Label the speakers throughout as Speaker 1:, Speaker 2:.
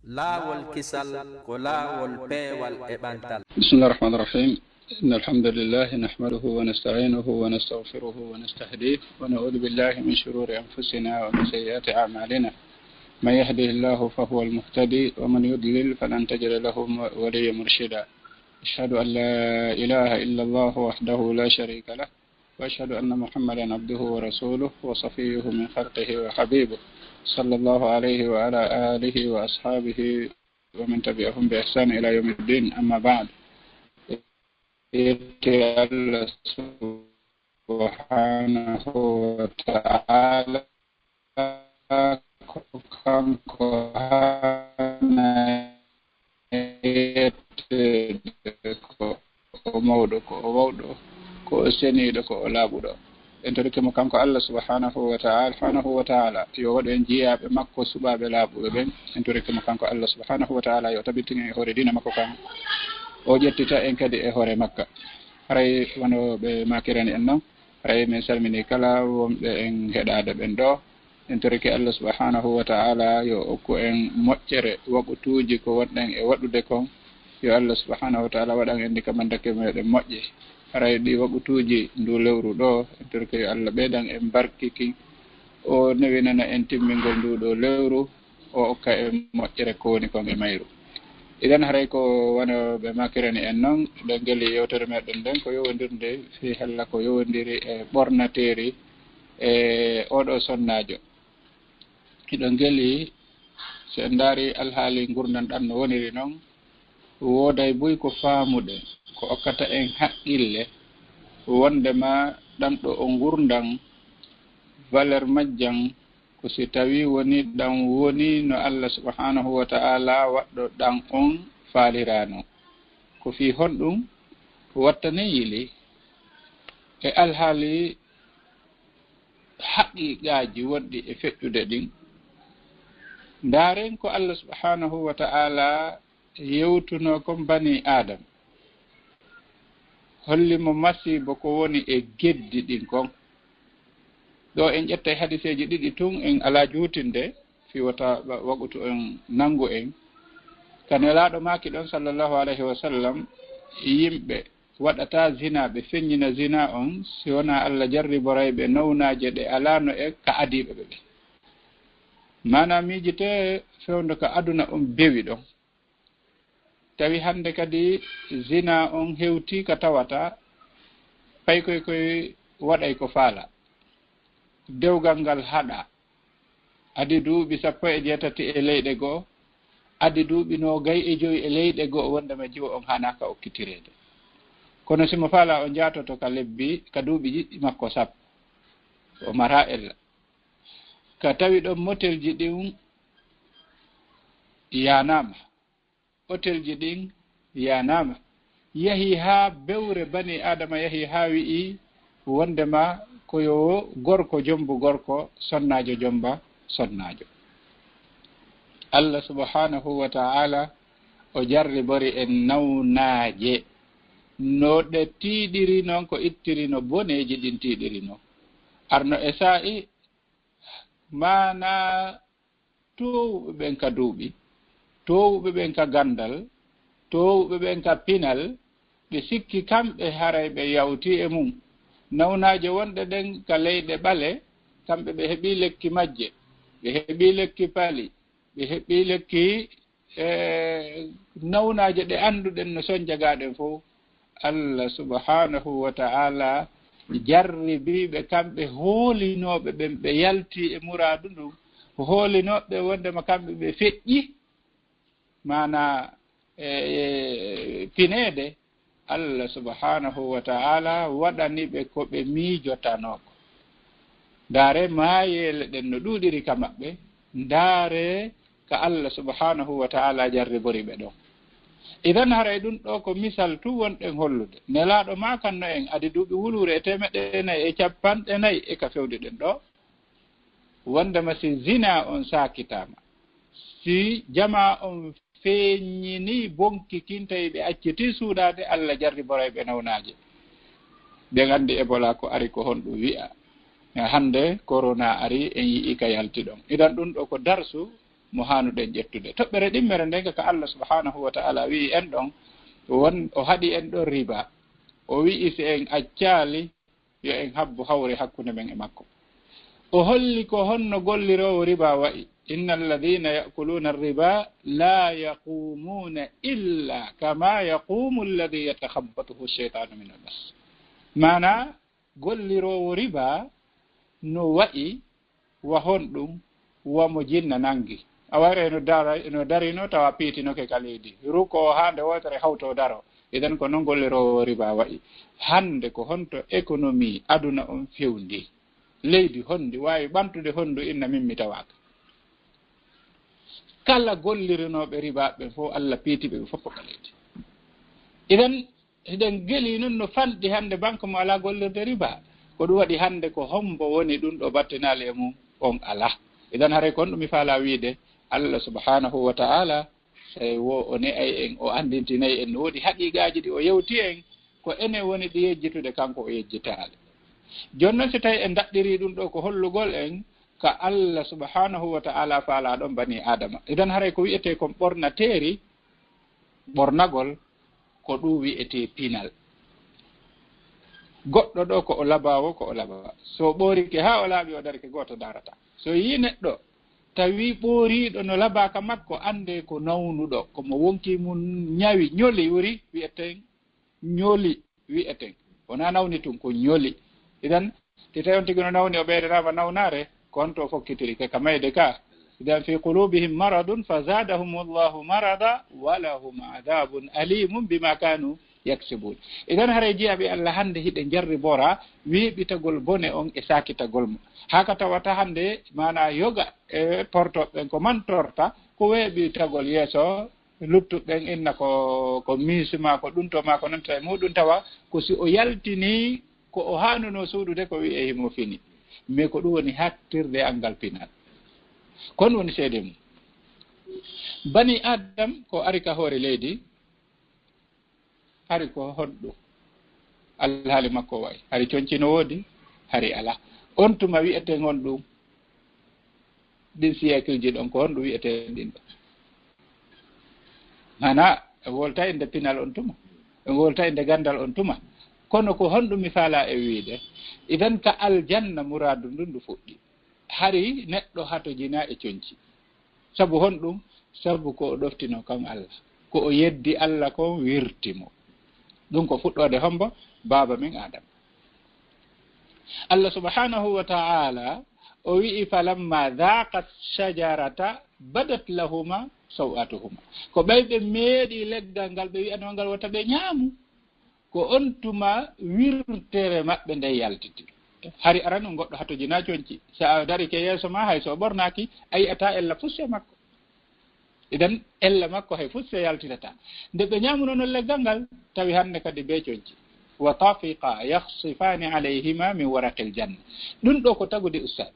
Speaker 1: laawol kisal ko laawol peewal e ɓantal.
Speaker 2: Bismillahir Rahmanir Rahim. Innal hamdalillah nahmaduhu wa nasta'inuhu wa nastaghfiruhu wa nastahdihi wa na'udhu billahi min shururi anfusina wa min sayyiati a'malina. Man yahdihillahu fahuwal muhtadi wa man yudlil falan tajida lahu waliyyan murshida. Ashhadu an la ilaha illallah wahdahu la sharika lah wa ashhadu anna Muhammadan abduhu wa rasuluhu wa safiyyuhu min khalqihi wa habibuhu. Sallallahu alaihi wa ala alihi wa ashabihi wa man tabi'ahum bi ihsan ila yaumiddin. Amma ba'd. Allah subhanahu wa ta'ala kanko hana ko mawɗo ko o wawɗo ko o seniiɗo ko o laaɓuɗo. En torikimo kanko Allah subhanahu wa ta'ala yo waɗu en jiyaɓe makko suɓaɓe laaɓuɓe ɓen. En torikimo kanko Allah subhanahu wa ta'ala yo tabitinen e hoore dina makko kan o ƴettita en kadi e hoore makka. Haray wono ɓe makirani en noon, haray min salmini kala wonɓe en heɗade ɓen ɗo. En toriki Allah subhanahu wa ta'ala yo okku en moƴƴere waɓutuji ko wonɗen e waɗude kon. Yo Allah subhanahu wa ta'ala waɗan en ndikamandake meɗen moƴƴe. Haray ɗi waɓutuji ndu lewru ɗo, en toriki yo Allah ɓeydan en barkiki o newinana en timmingol nduɗo lewru o okka en moƴƴere ko woni kon e mayru. Idan haray ko wono ɓe makirani en noon ɗo geli yewtere meɗen nden ko yowodirde fi hella ko yowodiri e ɓornateri e oɗo sonnajo. Iɗo geli so en daari alhaali gurdan ɗan no woniri noon, wooday buy ko faamuɗe ko okkata en haqqille wondema ɗam ɗo o gurdan valeur majjan ko si tawi woni ɗan woni no Allah subhanahu wa ta'ala waɗɗo ɗan on faalirano ko fi honɗum wattane yili e alhaali haqiqaji wonɗi e feƴƴude ɗin. Ndaren ko Allah subhanahu wa ta'ala yewtuno kon bani Adam, hollimo masibo ko woni e geddi ɗin kon. Ɗo en ƴetta hadiseji ɗiɗi tun en ala juutinde fi wata waɓutu en nangu en kanelaɗo maki ɗon sallallahu alayhi wa sallam yimɓe waɗata zina ɓe feññina zina on si wona Allah jarriborayɓe nawnaje ɗe alano e ka adiɓe ɓe. Mana miijite fewndo ko aduna on bewi ɗon, tawi hande kadi zina on hewti ka tawata pay koye waɗay ko faala. Dewgal ngal haɗa adi duuɓi 17 e leyɗe goo, adi duuɓi 25 e leyɗe goo wondema jiwo on hanaka okkitirede. Kono simo faala o jatoto ka lebbi ka duuɓi jiɗɗi makko 10 o mara ella ka tawi ɗon motelji ɗin yanama, hotelji ɗin yanama, yahi ha bewre bani adama yahi ha wi'i wondema koyo gorko jombu gorko, sonnajo jomba sonnajo. Allah subhanahu wa ta'ala o jarribori en nawnaje no ɗe tiiɗiri noon ko ittirino boneji ɗin tiiɗiri noon. Arno e sa'i mana towuɓe ɓen ka duuɓi, towuɓe ɓen ka gandal, towuɓe ɓen ka pinal, ɓe sikki kamɓe haray ɓe yawti e mum. Nawnaje wonɗe ɗen ka leyɗe ɓale kamɓe ɓe heɓi lekki majje, ɓe heɓi lekki pali, ɓe heɓi lekki nawnaje ɗe annduɗen no sonjagaɗen fof. Allah subhanahu wa ta'ala jarribiɓe kamɓe hoolinoɓe ɓen ɓe yalti e muradu ndum, hoolinoɓe wondema kamɓe ɓe feƴƴi mana pinede. Allah subhanahu wa ta'ala waɗani ɓe ko ɓe miijotanoko. Ndaare maayele ɗen no ɗuɗiri ka maɓɓe, ndaare ka Allah subhanahu wa ta'ala jarribori ɓe ɗon. Idan haray ɗum ɗo ko misal tu wonɗen hollude nelaɗo makanno en adi duuɓi wulure e 150 e ka fewde ɗen ɗo, wondema si zina on sakitama, si jama on feeññini bonki kintayi ɓe acciti suuɗade, Allah jarriborayɓe nawnaje. Ɓe gandi Ebola ko ari ko honɗum wi'a hande corona ari en yii ka yalti ɗon. Idan ɗum ɗo ko darsu mo hanuɗen ƴettude. Toɓɓere ɗimmere nden ka Allah subhanahu wa ta'ala wi en ɗon o haɗi en ɗon riba, o wi'i si en accaali yo en habbu hawre hakkunde men e makko. o holli ko honno gollirowo riba wa'i. inna alladhina ya'kuluna ar-riba la yaqumuna illa kama yaqumu alladhi yatakhabbathu ash-shaytanu min al-mas. Mana gollirowo riba no wa'i wa honɗum wamo jinna nangi. A wari no darino tawa piitinoke ka leydi. Ruko hande wotere hawto daro. Idan ko non gollirowo riba wa'i. Hande ko honto économie aduna on fewndi. Leydi hondi wawi ɓantude hondu inna min mi tawaka. Kala gollirinoɓe ribaɓe fof Allah piitiɓe ɓe fof ka leydi. Idan eɗen geli noon no fanɗi hande banque mo ala gollirde riba. Ko ɗum waɗi hande ko hombo woni ɗum ɗo battinali e mum on ala. Idan hare kon ɗum mi faala wiide Allah subhanahu wa ta'ala wo o ne'ay en o andintinayi en no woodi haqiqaji ɗi o yewti en ko ene woni ɗi yejjitude kanko o yejjitaale. Joni noon so tawi en daɗɗiri ɗum ɗo ko hollugol en ka Allah subhanahu wa ta'ala faala ɗon bani adama. Idan hare ko wi'ete kon ɓornateeri ɓornagol ko ɗum wi'ete pinal. Goɗɗo ɗo ko o labawo ko o labawa. So ɓoorike ha o laaɓi o darike goto darata. So yi neɗɗo tawi ɓooriɗo no labaka makko ande ko nawnuɗo komo wonki mum ñawi ñoli wuri wi'eten ñoli wi'eten wona nawni tun ko ñoli. Idan ti tawi on tigi no nawni o ɓeydanama nawnare ko on to fokkitiri ke kamayde ka idan fi qulubihim maradun fazadahum allahu marada walahum adabun alimun bima kanu yaksibun. Idan hare jiyaɓe Allah hande hiɗe jarri bora wiɓitagol bone on e sakitagol mo haka tawata hande mana yoga e portoɓen ko man torta ko weɓitagol yeeso luttuɓen inna ko misuma ko ɗum to ma ko nanta e muɗum tawa ko si o yaltini ko o hanuno suudude ko wi'e himo fini mais ko ɗum woni hattirde angal pinal kon woni seede mum. Bani Adam ko ari ka hoore leydi hari ko honɗum alhaali makko wayi hari concino woodi hari ala on tuma wi'ete on ɗum ɗin siècle ji ɗon ko honɗum wi'ete ɗin ɗo mana e wolta inde pinal on tuma e wolta inde gandal on tuma kono ko honɗum mi faala e wiide idan ka aljanna muradu ndun ndu fuɗɗi hari neɗɗo hato jina e conci sabu honɗum sabu ko o ɗoftino kan Allah ko o yeddi Allah kon wirtimo ɗum ko fuɗɗode hombo baba min Adam. Allah subhanahu wa ta'ala o wi'i falamma dhaqat shajarata badat lahuma sawatuhuma ko ɓeyɓe meeɗi leggal ngal ɓe wi'ano ngal wata ɓe ñaamu ko on tuma wirtere maɓɓe nde yaltiti hari arano goɗɗo hato jina conci sa a dari ke yeeso ma hay so ɓornaki a yiyata ella fusse makko. Idan ella makko hay fusse yaltitata nde ɓe ñaamuno non leggal ngal tawi hande kadi be conci wa tafiqa yakhsifani alayhima min waraqil janna. Ɗum ɗo ko tagudi ustad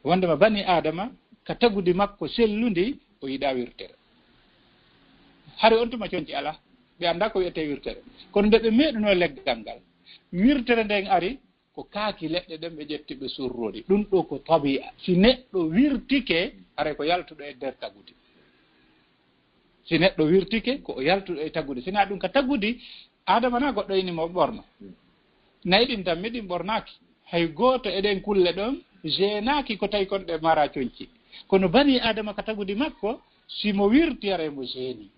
Speaker 2: wondema bani adama ka tagudi makko sellundi o yiɗa wirtere hari on tuma conci ala ɓe anda ko wiyete wirtere kono nde ɓe meeɗuno leggal ngal wirtere nden ari ko kaaki leɗɗe ɗen ɓe ƴetti ɓe surrori ɗum ɗo ko tabi'a si neɗɗo wirtike are ko yaltuɗo e nder tagudi si neɗɗo wirtike ko o yaltuɗo e tagudi sina ɗum ka tagudi adama na goɗɗo ini mo ɓorno nayi ɗin tan miɗin ɓornaki hay goto eɗen kulle ɗon jenaki ko tawi kon ɗe mara conci kono bani adama ka tagudi makko simo wirti are mo jeni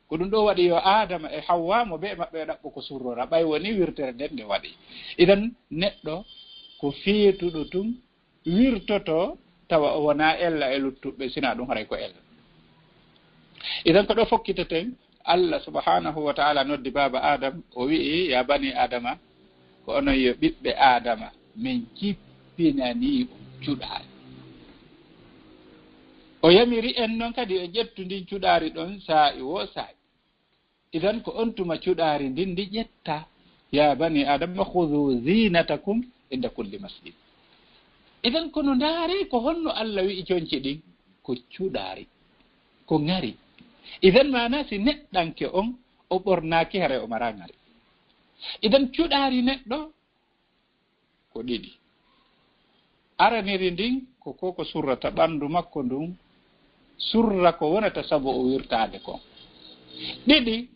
Speaker 2: ko ɗum ɗo waɗi yo adama e hawwa mo ɓe maɓɓe ɗaɓɓo ko surrora ɓay woni wirtere nden nde waɗi. Idan neɗɗo ko feetuɗo tum wirtoto tawa o wona ella e luttuɓe sina ɗum haray ko ella. Idan ko ɗo fokkiteten Allah subhanahu wa ta'ala noddi baba Adam o wi'i ya bani adama ko onon yo ɓiɓɓe adama min jippinani cuɗaari o yamiri en noon kadi e ƴettu ndin cuɗaari ɗon saa'i wo saa'i. Idan ko on tuma cuɗaari ndin ndi ƴetta ya bani adama khudhu zinatakum inda kulli masjid. Idan kono ndaari ko honno Allah wi'i conci ɗin ko cuɗaari ko ngari. Idan mana si neɗɗanke on o ɓornaaki hare o mara ngari. Idan cuɗaari neɗɗo ko ɗiɗi araniri ndin ko surrata ɓanndu makko ndun surra ko wonata sabu o wirtade kon. ɗiɗi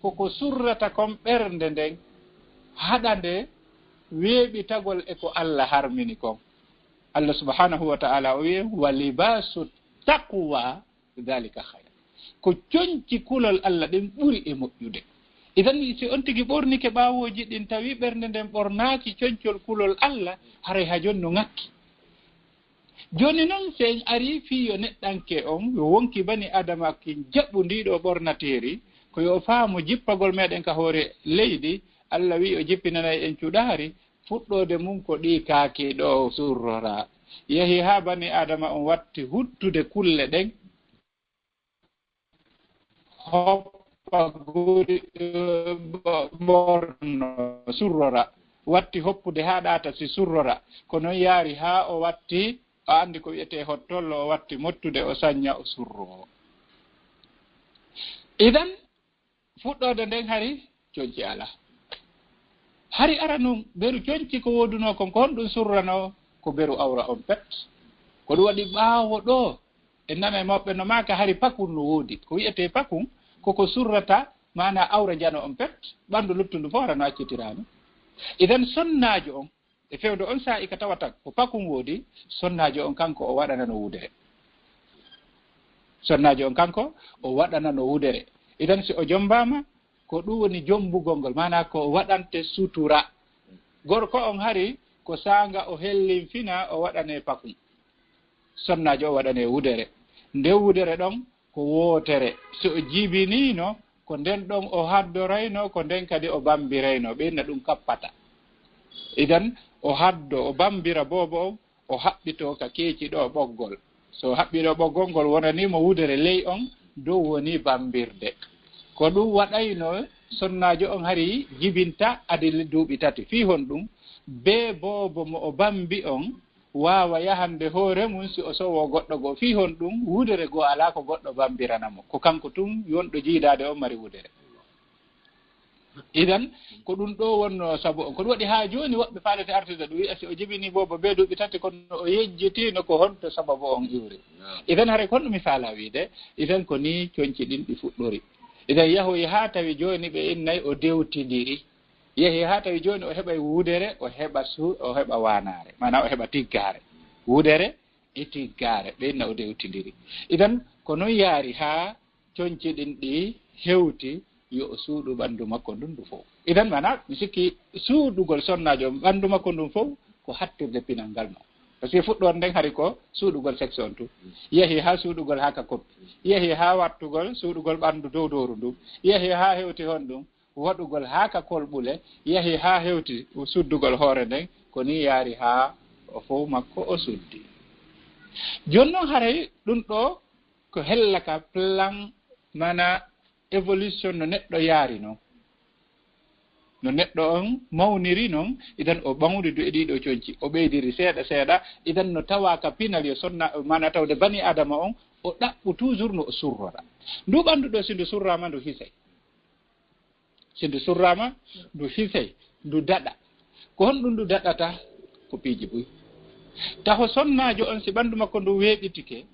Speaker 2: koko surrata kon ɓernde nden haɗande weeɓitagol e ko Allah harmini kon. Allah subhanahu wa ta'ala o wi'i wa libasu taqwa dhalika khayr. Ko coñci kulol Allah ɗin ɓuri e moƴƴude. Idan si on tigi ɓornike ɓaawoji ɗin tawi ɓernde nden ɓornaaki coñcol kulol Allah haray ha joni no ŋakki. Joni noon so en ari fii yo neɗɗanke on yo wonki bani adama ki jaɓɓu ndiɗo ɓornateeri ko yo faamu jippagol meɗen ka hoore leydi Allah wi o jippinanayi en cuɗaari fuɗɗode mum ko ɗi kaaki ɗo surrora yehi ha bani adama on watti huttude kulle ɗen hoppa guri ɓorno surrora watti hoppude ha ɗata si surrora ko noon yaari ha o watti o andi ko wiyete hottollo o watti mottude o sañña o surro. Idan fuɗɗode nden hari coñci ala hari ara num beru coñci ko woduno kon ko honɗum surrano ko beru awra on pet ko ɗum waɗi ɓaawo ɗo e name maɓɓe no maka hari pakun no woodi ko wiyete pakun koko surrata mana awra jano on pet ɓanndu luttundu fof arano accitirano. Idan sonnajo on e fewde on sa'i ka tawata ko pakun woodi sonnajo on kanko o waɗanano wudere sonnajo on kanko o waɗanano wudere. Idan si o jombama ko ɗum woni jombugol ngol mana ko waɗante sutura. Gorko on hari ko sanga o hellin fina o waɗane pakun sonnajo o waɗane wudere nde wudere ɗon ko wootere so o jibinino ko nden ɗon o haddorayno ko nden kadi o bambirayno ɓenna ɗum kappata. Idan o haddo o bambira bobo on o haɓɓito ka keeci ɗo ɓoggol so haɓɓiɗo ɓoggol ngol wonanimo wudere ley on dow woni bambirde ko ɗum waɗayno sonnajo on hari jibinta adi duuɓi tati fi hon ɗum be bobo mo o bambi on wawa yahande hoore mum si o sowo goɗɗo goo fi hon ɗum wudere goo ala ko goɗɗo bambiranamo ko kanko tum yonɗo jiidade on mari wudere. Idan ko ɗum ɗo wonno sabu on ko ɗum waɗi ha joni woɓɓe faalete artude ɗum wiya si o jibini bobo be duuɓi tati kono o yejjitino ko honto sababu on iwri. Idan haray kon ɗum mi faala wiide idan ko ni coñci ɗin ɗi fuɗɗori. Idan yahoyi ha tawi joni ɓe innayi o dewtidiri yehi ha tawi joni o heɓa wudere o heɓa o heɓa wanare mana o heɓa tiggare wudere e tiggare ɓe inna o dewtidiri. Idan ko noon yaari ha coñci ɗin ɗi hewti yo o suuɗu ɓanndu makko ndun ndu fof. Idan mana mi sikki suuɗugol sonnajo ɓanndu makko ndun fof ko hattirde pinal ngal no par ce que fuɗɗon nden hari ko suuɗugol sexe on tu yehi ha suuɗugol ha ka koppi yehi ha wattugol suuɗugol ɓanndu dow dowru ndu yehi ha hewti hon ɗum waɗugol ha ka kolɓule yehi ha hewti suddugol hoore nden ko ni yaari ha o fof makko o suddi. Joni noon haray ɗum ɗo ko hella ka plan mana évolution no neɗɗo yaari noon no neɗɗo on mawniri noon idan o ɓawdi du e ɗiɗo coñci o ɓeydiri seeɗa seeɗa idan no tawa ka pinal yo sonna mana tawde bani adama on o ɗaɓɓu toujours no o surrora ndu ɓanndu ɗo si ndu surrama ndu hisay si ndu surrama ndu hisay ndu daɗa ko honɗum ndu daɗata ko piiji ɓuy taho sonnajo on si ɓanndu makko ndu weeɓitike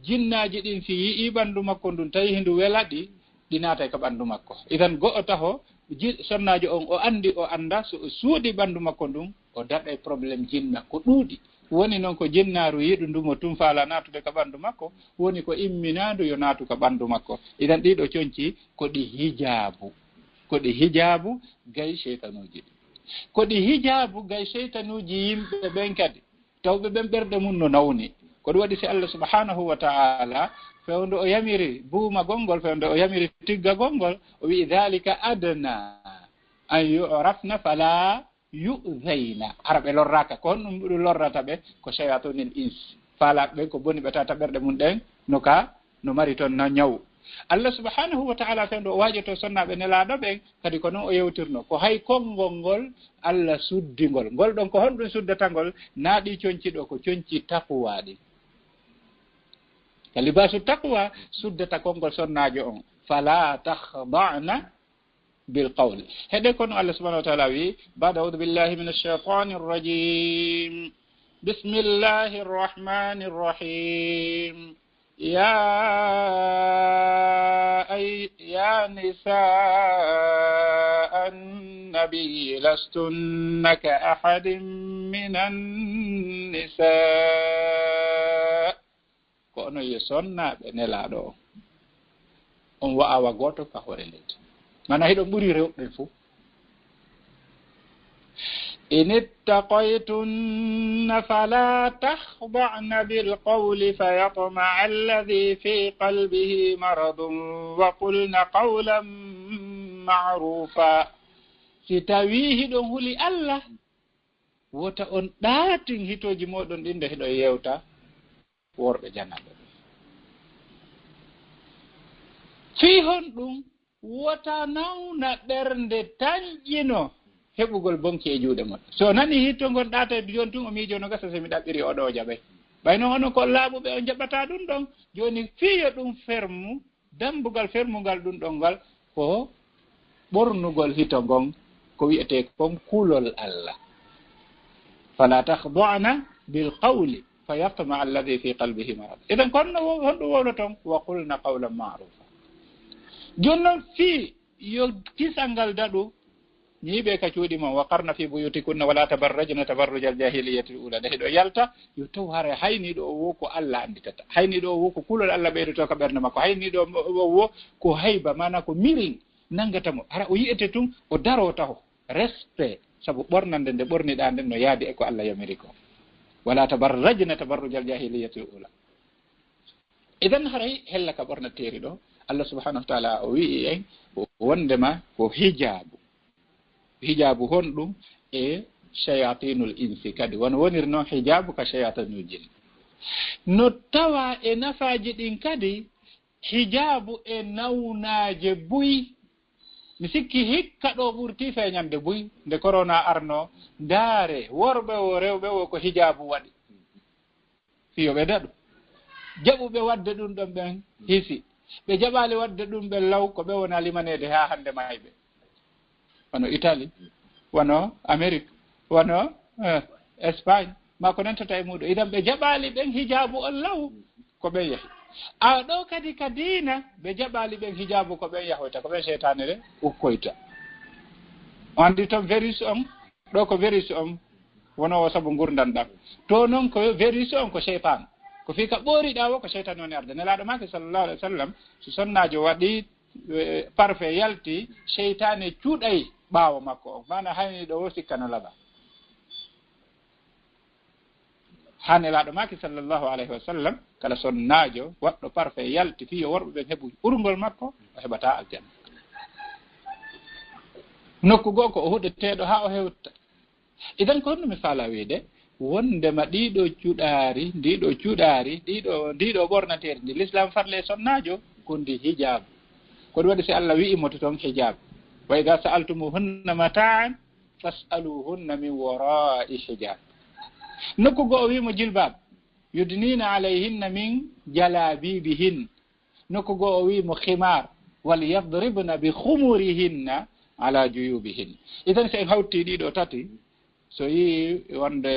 Speaker 2: jinnaji ɗin si yii ɓanndu makko ndun tawi ndu welaɗi ɗi naatay ko ɓanndu makko. Idan go'o taho sonnajo on o andi o anda so o suuɗi ɓanndu makko ndun o daɗay probléme jinna ko ɗuuɗi woni noon ko jinnaaru yiɗu ndumo tum faala naatude ko ɓanndu makko woni ko imminaandu yo naatu ko ɓanndu makko. Idan ɗiɗo coñci ko ɗi hijaabu gay cheytanuuji ɗi ko ɗi hijaabu gay cheytanuuji yimɓe ɓen kadi tawɓe ɓen ɓerɗe mum no nawni ko ɗum waɗi si Allah subhanahu wa ta'ala fewde o yamiri buuma gongol fewde o yamiri tigga gongol o wi dhalika adna an yu'rafna fala yu'zayna araɓe lorraka ko honɗum ɗum lorrata ɓe ko shayatunil ins faalaɓe ɓe ko boni ɓe tata ɓerɗe mum ɗen no mari toon no ñaw. Allah subhanahu wa ta'ala fewde o waajoto sonnaɓe nelaɗo ɓen kadi ko noon o yewtirno ko hay konngol ngol Allah suddingol ngol ɗon ko honɗum suddatangol naaɗi coñci ɗo ko coñci taqwaɗi ka libasu taqwa suddata konngol sonnajo on fala takhda'na bil qawl heɗe kono Allah subhanahu wa ta'ala wi ba'da a'udhu billahi minash shaitanir rajim bismillahir rahmanir rahim يا نساء النبي لستن كأحد من النساء kono yesonnaɓe nelaɗo on wa'awa goto ka hoore leydi mana hiɗo ɓuri rewɓe fof إن اتقيتن فلا تخضعن بالقول فيطمع الذي في قلبه مرض وقلن قولا معروفا ستويه دون هولي الله wota on ɗaatin hitoji moɗon ɗin nde heɗo yewta worɓe jannaɓe fii hon ɗum wota nawna ɓernde tañƴino heɓugol bonki e juuɗe mon so nani hitto gon ɗaata joni tun o miijo no gasa so mi ɗaɓɓiri oɗo jaɓay ɓayno hono ko laaɓuɓe o jaɓata ɗum ɗon joni fiyo ɗum fermu dambugal fermugal ɗum ɗon ngal ko ɓornugol hito ngon ko wiyete kon kulol Allah fala tahda'na bil qawli fayatma alladhi fi qalbihi marad idan konno honɗum wowlo ton wa qulna qawlan ma'rufa joni noon fii yo kisal ngal daɗu ñiiɓe ka cuuɗi mon waqarna fi buyutikunna wala tabarrajna tabarrujal jahiliyati ula nde heɗo yalta yo taw hare hayniɗo o wo ko Allah anditata hayniɗo o wo ko kulol Allah ɓeydoto ka ɓernde makko hayniɗo o wo ko hayba mana ko mirin nangatamo hara o yiyete tun o daro taw respect sabu ɓornande nde ɓorniɗa nden no yaadi e ko Allah yamiri ko wala tabarrajna tabarrujal jahiliyati ula idan haray hella ka ɓornateeri ɗo Allah subhanahu wa taala o wi'i en wondema ko hijabu honɗum e shayatinul insi kadi won woniri noon hijabu ka shayatinul jin no tawa e nafaji ɗin kadi hijabu e nawnaje buy mi sikki hikka ɗo ɓurti feñande buy nde corona arno ndaare worɓe o rewɓe o ko hijabu waɗi fiyoɓe daɗu jaɓuɓe wadde ɗum ɗon ɓen hisi ɓe jaɓali wadde ɗum ɓe law ko ɓe wona limanede ha hande mayɓe wono Italie wono Amérique wono Espagne ma ko nantata e muɗum idan ɓe jaɓali ɓen hijabu on law ko ɓen yahi ɗo kadi ka diina ɓe jaɓali ɓen hijabu ko ɓen yahoyta ko ɓen seytane re ukkoyta o andi toon virus on ɗo ko virus on wonowo saabu gurdan ɗam to noon ko virus on ko seytan ko fii ka ɓooriɗa wo ko seytane woni arde nelaɗo make sallallahu alih wa sallam so sonnajo waɗi parfait yalti seytane cuuɗay ɓaawo makko o mana hani ɗo wo sikkano laɓa ha nelaɗo make sallllahu alayhi wa sallam kala sonnajo waɗɗo parfait yalti fiyo worɓe ɓen heɓu ɓurgol makko o heɓata aljanna nokku goo ko o huɗeteɗo ha o hewta idan ko honno mi faala wiide wondema ɗiɗo cuuɗaari ndiɗo ɓornateeri ndi l'islam farle sonnajo kondi hijabu ko ɗum waɗi si Allah wi'imo to toon hijab wa idha sa'altumuhunna mata'an fas'aluhunna min wara'i hijab nokku go o wimo jilbab yudnina alayhinna min jalabibihin nokku go o wimo khimar wal yadribna bi khumurihinna ala juyubihin idan se hawti ɗiɗo tati so yi wonde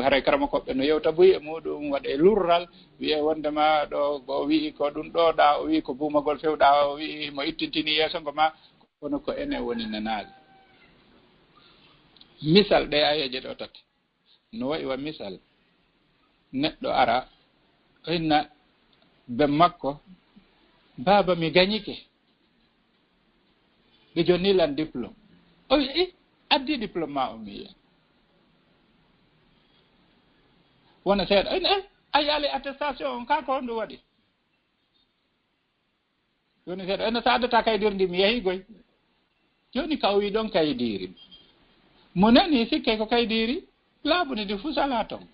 Speaker 2: haray karama koɓɓe no yewta buy e muɗum waɗe lurral wiye wondema ɗo o wi'i ko ɗum ɗo ɗa o wi'i ko buumagol fewɗa o wi'i mo ittintini yeeso ngo ma kono ko ene woni nanaaɗe misal ɗe ayeje ɗo tati no wayi wa misal neɗɗo ara inna be makko baba mi gañike ɓe jonnilan diplôme o wi addi diplôme ma o mi yiya wona seeɗa a yaali attestation on ka ko honɗum waɗi joni seeɗa ene sa addata kaydirndi mi yehi goy joni ka o wi ɗon kaydiri mo nani sikke ko kaydiri laaɓunidi fuu sala ton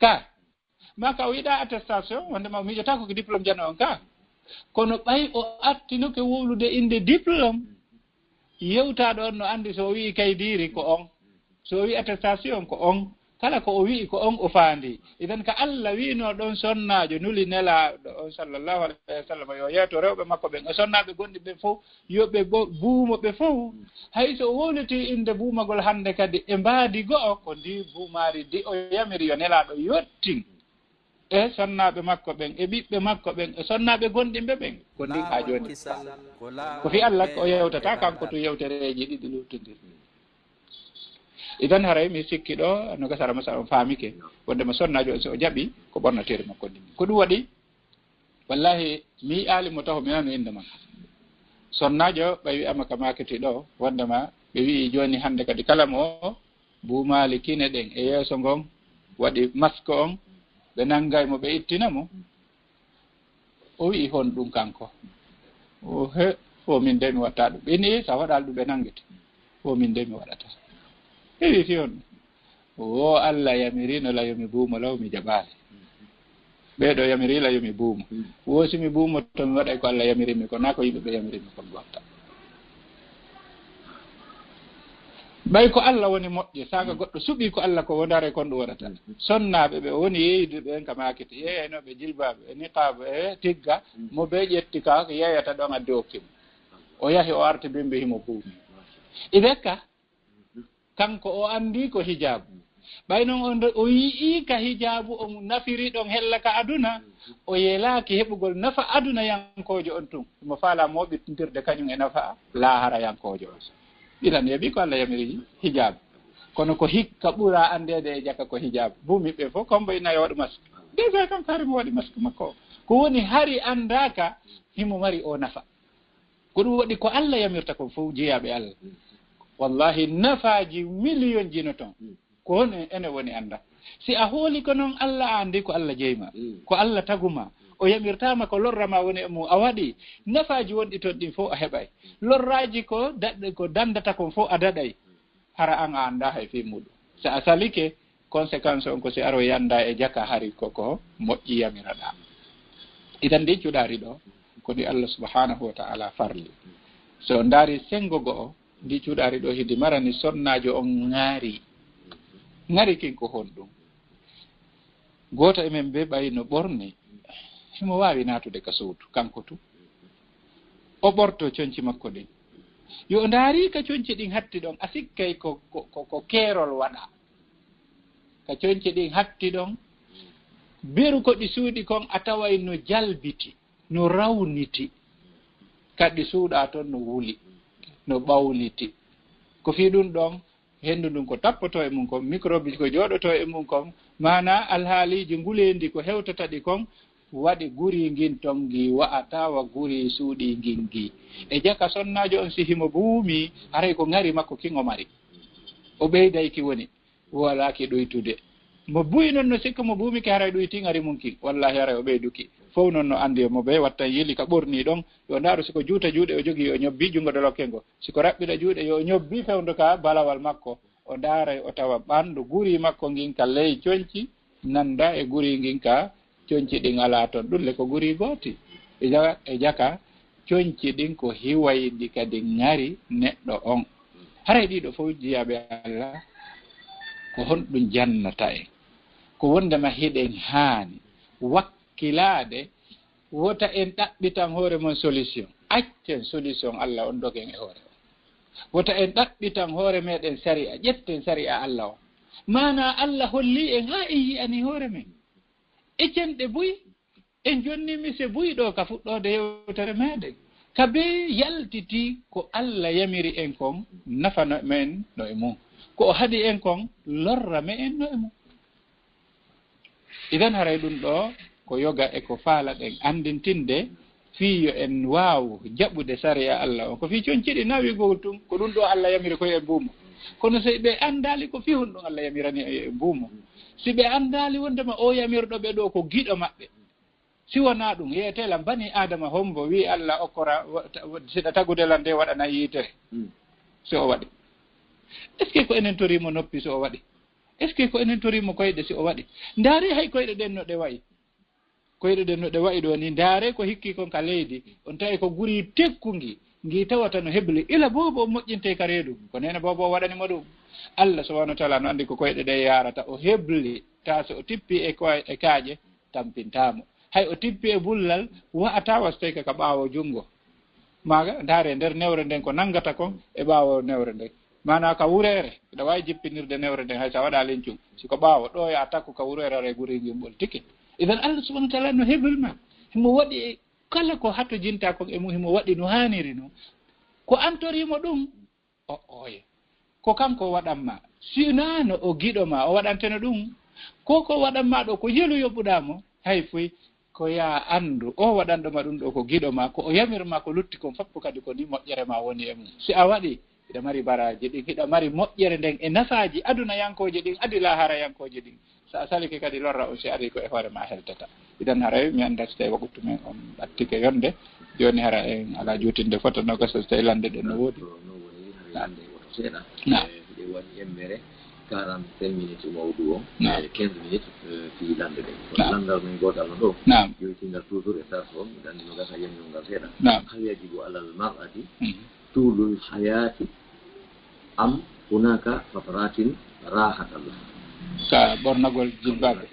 Speaker 2: ka ma ka o yiɗa attestation wondema miijota koko diplôme jano on ka kono ɓay o artinoke wowlude inde diplôme yewtaɗo on no anndi so o wii kaydiri ko on so o wi attestation ko on kala ko o wi'i ko on o faandi idan ka Allah wiino ɗon sonnaajo nuli nelaaɗo on sallllahu alayhi wa sallam yo yeeto rewɓe makko ɓen o sonnaaɓe gonɗi ɓe fof yoɓe buumo ɓe fof hay so o wowliti inde buumagol hannde kadi e mbaadi go'o ko ndi buumaari di o yamiri yo nelaaɗo yottin e sonnaɓe makko ɓen e ɓiɓɓe makko ɓen e sonnaɓe gonɗinɓe ɓen ko ndin ha joni ko fi Allah ko yewtata kanko to yewtereji ɗiɗi luttodir idan haray mi sikki ɗo no gasara masa on faamike wondema sonnajo so o jaɓi ko ɓornatere makko ndin ko ɗum waɗi wallahi mi alimo taw mi nano inde makko sonnajo ɓe wiyama ka maketi ɗo wondema ɓe wii joni hande kadi kala mo buumali kine ɗen e yeeso ngon waɗi masque on ɓe nanngay mo ɓe ittina mo o wii hon ɗum kanko o he o min de mi watta ɗum ɓeni sa waɗal ɗum ɓe nanngete o min de mi waɗata hewi fi on o Allah yamirino layomi buumo law mi jaɓaali ɓeeɗo yamiri layomi buumo woosimi buumo to mi waɗay ko Allah yamirimi ko naa ko yimɓe ɓe yamirimi kon watta ɓay ko Allah woni moƴƴe saaga goɗɗo suɓii ko Allah ko wondare kon ɗum waɗata sonnaaɓe ɓe woni yeeyduɓe ɓen ka maakete yeeyanooɓe jilbaaɓe e niqaaɓe e tigga mo ɓe ƴetti ka ko yeeyata ɗon adde okkimo o yahi o arti bimbe himo buumi idekka kanko o anndi ko hijabu ɓay noon o yii ka hijabu o nafiri ɗon hella ka aduna o yelaaki heɓugol nafa aduna yankoojo on tun mo faala moɓittirde kañum e nafa laahara yankoojo on ɗiɗan yeɓi ko Allah yamiri hijabu kono ko hikka ɓura andede e jaka ko hijabu buumiɓe fof combo ina waɗu masque déjà kam kare mo waɗi masque makko ko woni hari andaka himo mari o nafa ko ɗum waɗi ko Allah yamirta kon fof jeeyaɓe Allah wallahi nafaji million ji no ton ko hon ene woni anda si a hooli ko noon Allah andi ko Allah jeyma ko Allah taguma o yamirtama ko lorrama woni e mum a waɗi nafaji wonɗi toon ɗin fof a heɓay lorraji ko dandata kon fof a daɗay hara an a anda hay fi muɗum so a salike conséquence on ko si aro yanda e jaka hari koko moƴƴi yamiraɗa itan ndi cuɗari ɗo ko ɗi Allah subhanahu wa ta'ala farli so ndaari sengo go'o ndi cuɗari ɗo hidi marani sonnajo on ŋari kin ko honɗum goto emen be ɓayno ɓorni himo wawi natude ka suudu kanko tu o ɓorto coñci makko ɗin yo ndaari ka coñci ɗin hatti ɗon a sikkay ko keerol waɗa ka coñci ɗin hatti ɗon beru ko ɗi suuɗi kon a taway no jalbiti no rawniti kadi suuɗa toon no wuli no ɓawliti ko fi ɗum ɗon henndu ndun ko tappoto e mum kon microbe ko jooɗoto e mum kon mana alhaaliji ngulendi ko hewtata ɗi kon waɗi guri ngin ton ngi wa'atawa guri suuɗi ngin ngi e jaka sonnajo on si himo buumi haray ko ŋari makko kingo mari o ɓeydayki woni walaki ɗoytude mo buyi noon no sikka mo buumi ke haray ɗoyti ŋari mum kin wallahi haray o ɓeyduki fof noon no andi mo ɓe watta yili ka ɓorni ɗon yo ndaaru siko juuta juuɗe o jogii o ñobbi junngo dolokke ngo siko raɓɓiɗa juuɗe yo ñobbi fewndo ka balawal makko o ndaaray o tawa ɓanndu guri makko ngin ka ley coñci nanda e guri ngin ka coñci ɗin alaa toon ɗulle ko guri gooti e jaka coñci ɗin ko hiwaydi kadi ŋari neɗɗo on haray ɗiɗo fof jiyaɓe Allah ko honɗum jannata en ko wondema hiɗen haani wakkilaade wota en ɗaɓɓitan hoore mon solution accen solution Allah on dogen e hoore on wota en ɗaɓɓitan hoore meɗen sari'a ƴetten sari'a Allah o mana Allah holli en ha en yiyani hoore men eccenɗe buyi en jonnimi se buyi ɗo ka fuɗɗode yewtere meɗen kabe yaltiti ko Allah yamiri en kon nafano men no e mum ko o haɗi en kon lorra me en no e mum idan haray ɗum ɗo ko yoga e ko faala ɗen andintinde fiyo en waaw jaɓude sariya Allah o ko fi coñciɗi nawi gol tun ko ɗum ɗo Allah yamiri koye e mbuumo kono so ɓe anndali ko fi hon ɗum Allah yamirani e mbuumo si ɓe anndali wondema o yamirɗo ɓe ɗo ko giɗo maɓɓe si wona ɗum yeyetela bani adama hombo wi Allah okkora siɗa tagudela nde waɗana yiitere si o waɗi est ce que ko enen torimo noppi so o waɗi est ce que ko enen torimo koyɗe si o waɗi ndaari hay koyɗe ɗen no ɗe wayi koyɗe ɗen no ɗe wayi ɗo ni ndaare ko hikki kon ka leydi on tawi ko guri tekkungi ngi tawata no hebli ila bobo o moƴƴinte ka reedu ko nene bobo o waɗanimo ɗum Allah subhanahu wa taala no anndi ko koyɗe ɗe yarata o hebli ta so o tippi e kaaƴe tampintamo hay o tippi e bullal wa'ata wastayka ka ɓaawo junngo maaga ndaare nder newre nden ko nanngata kon e ɓaawo newre nden mana ka wureere ɗa wawi jippinirde newre nden hay sa waɗa lencum siko ɓaawo ɗo ya takku ka wureere ara e guri ngimbol tiki idan Allah subhanahu wa ta'ala no hebul ma himo waɗi kala ko hatto jinta ko e mum himo waɗi no haniri no ko antorimo ɗum o oye ko kanko waɗanma sinano o giɗo ma o waɗanteno ɗum ko waɗanma ɗo ko yelu yoɓɓuɗamo hay fuy ko ya andu o waɗanɗoma ɗum ɗo ko giɗo ma ko o yamirma ko lutti kon fappo kadi ko ni moƴƴere ma woni e mum si a waɗi hiɗa mari baraji ɗin hiɗa mari moƴƴere nden e nafaji aduna yankoje ɗin adi lahara yankoje ɗin sa salike kadi lorra o si ari ko e hoore ma heltata idan haray mi anda so tawi waɓuttu men on ɓattike yonde joni hara en ala jutinde fotano gasa so tawi lande ɗe no woodi
Speaker 3: seeɗa ɗe waɗi emmere 45 minutes mawdu o 15 minutes fi lande ɗe landal men gotal no ɗo yowtingal toujours e tas o miɗa andi no gasa yemnol ngal seeɗa hal yajibu alal mar'ati tulul hayati am hunaka fataratin rahatallah
Speaker 2: ka ɓornagol jilbaɓe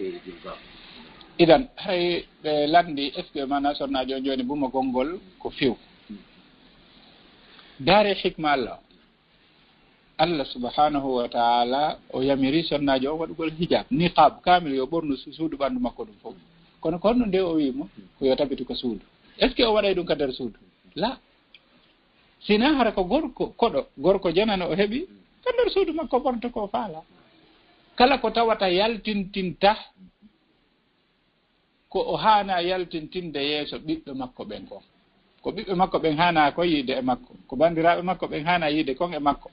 Speaker 2: idan hay ɓe landi est ce que mana sonnajo joni buma gongol ko few daare hikma Allah subhanahu wa ta'ala o yamiri sonnajo o waɗugol hijab niqab kamil yo ɓornu suudu ɓandu makko ɗum fof kono konno nde o wimo ko yo tabiti ko suudu est ce que o waɗay ɗum ka nder suudu la sina hara ko gorko janano o heɓi ka nder suudu makko ɓornta ko faala kala ko tawata yaltintinta ko o haana yaltintinde yeeso ɓiɓɓe makko ɓen kon ko ɓiɓɓe makko ɓen haana ko yiide e makko ko bandiraɓe makko ɓen haana yiide kon e makko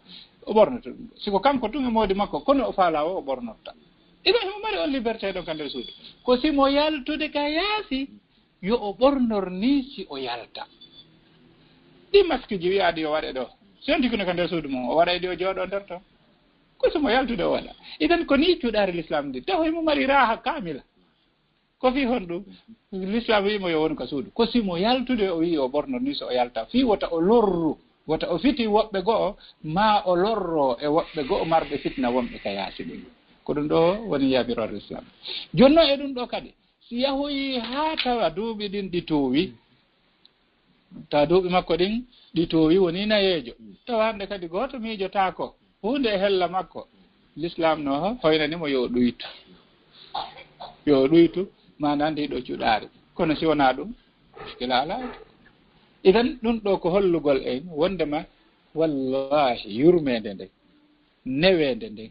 Speaker 2: o ɓornoto ɗum siko kanko tun e moodi makko kono o faala o ɓornotta iɗo himo mari on liberté ɗon ka nder suudu ko simo yaltude ka yaasi yo o ɓornor ni si o yalta ɗi masque ji wiyaɗi yo waɗe ɗo sentikuno ka nder suudu mum o waɗa ɗi o jooɗo nder ton ko simo yaltude o waɗa idan ko ni cuuɗari l'islam ndi taw himo mari raha kamila ko fi hon ɗum l'islam wimo yo woni ko suudu ko simo yaltude o wi o ɓornor ni so o yalta fi wota o lorru wota o fiti woɓɓe go'o ma o lorro e woɓɓe go'o marɓe fitna wonɓe ka yaasi ɗum ko ɗum ɗo woni yabiror l'islam jonno e ɗum ɗo kadi si yahoyi ha tawa duuɓi ɗin ɗi toowi tawa duuɓi makko ɗin ɗi toowi woni nayeejo tawa hande kadi goto miijotako hunde e hella makko l'islam no hoynanimo yo ɗuytu mana ndi ɗo cuɗaari kono si wona ɗum muskila ala idan ɗum ɗo ko hollugol en wondema wallahi yurmede nden newede nden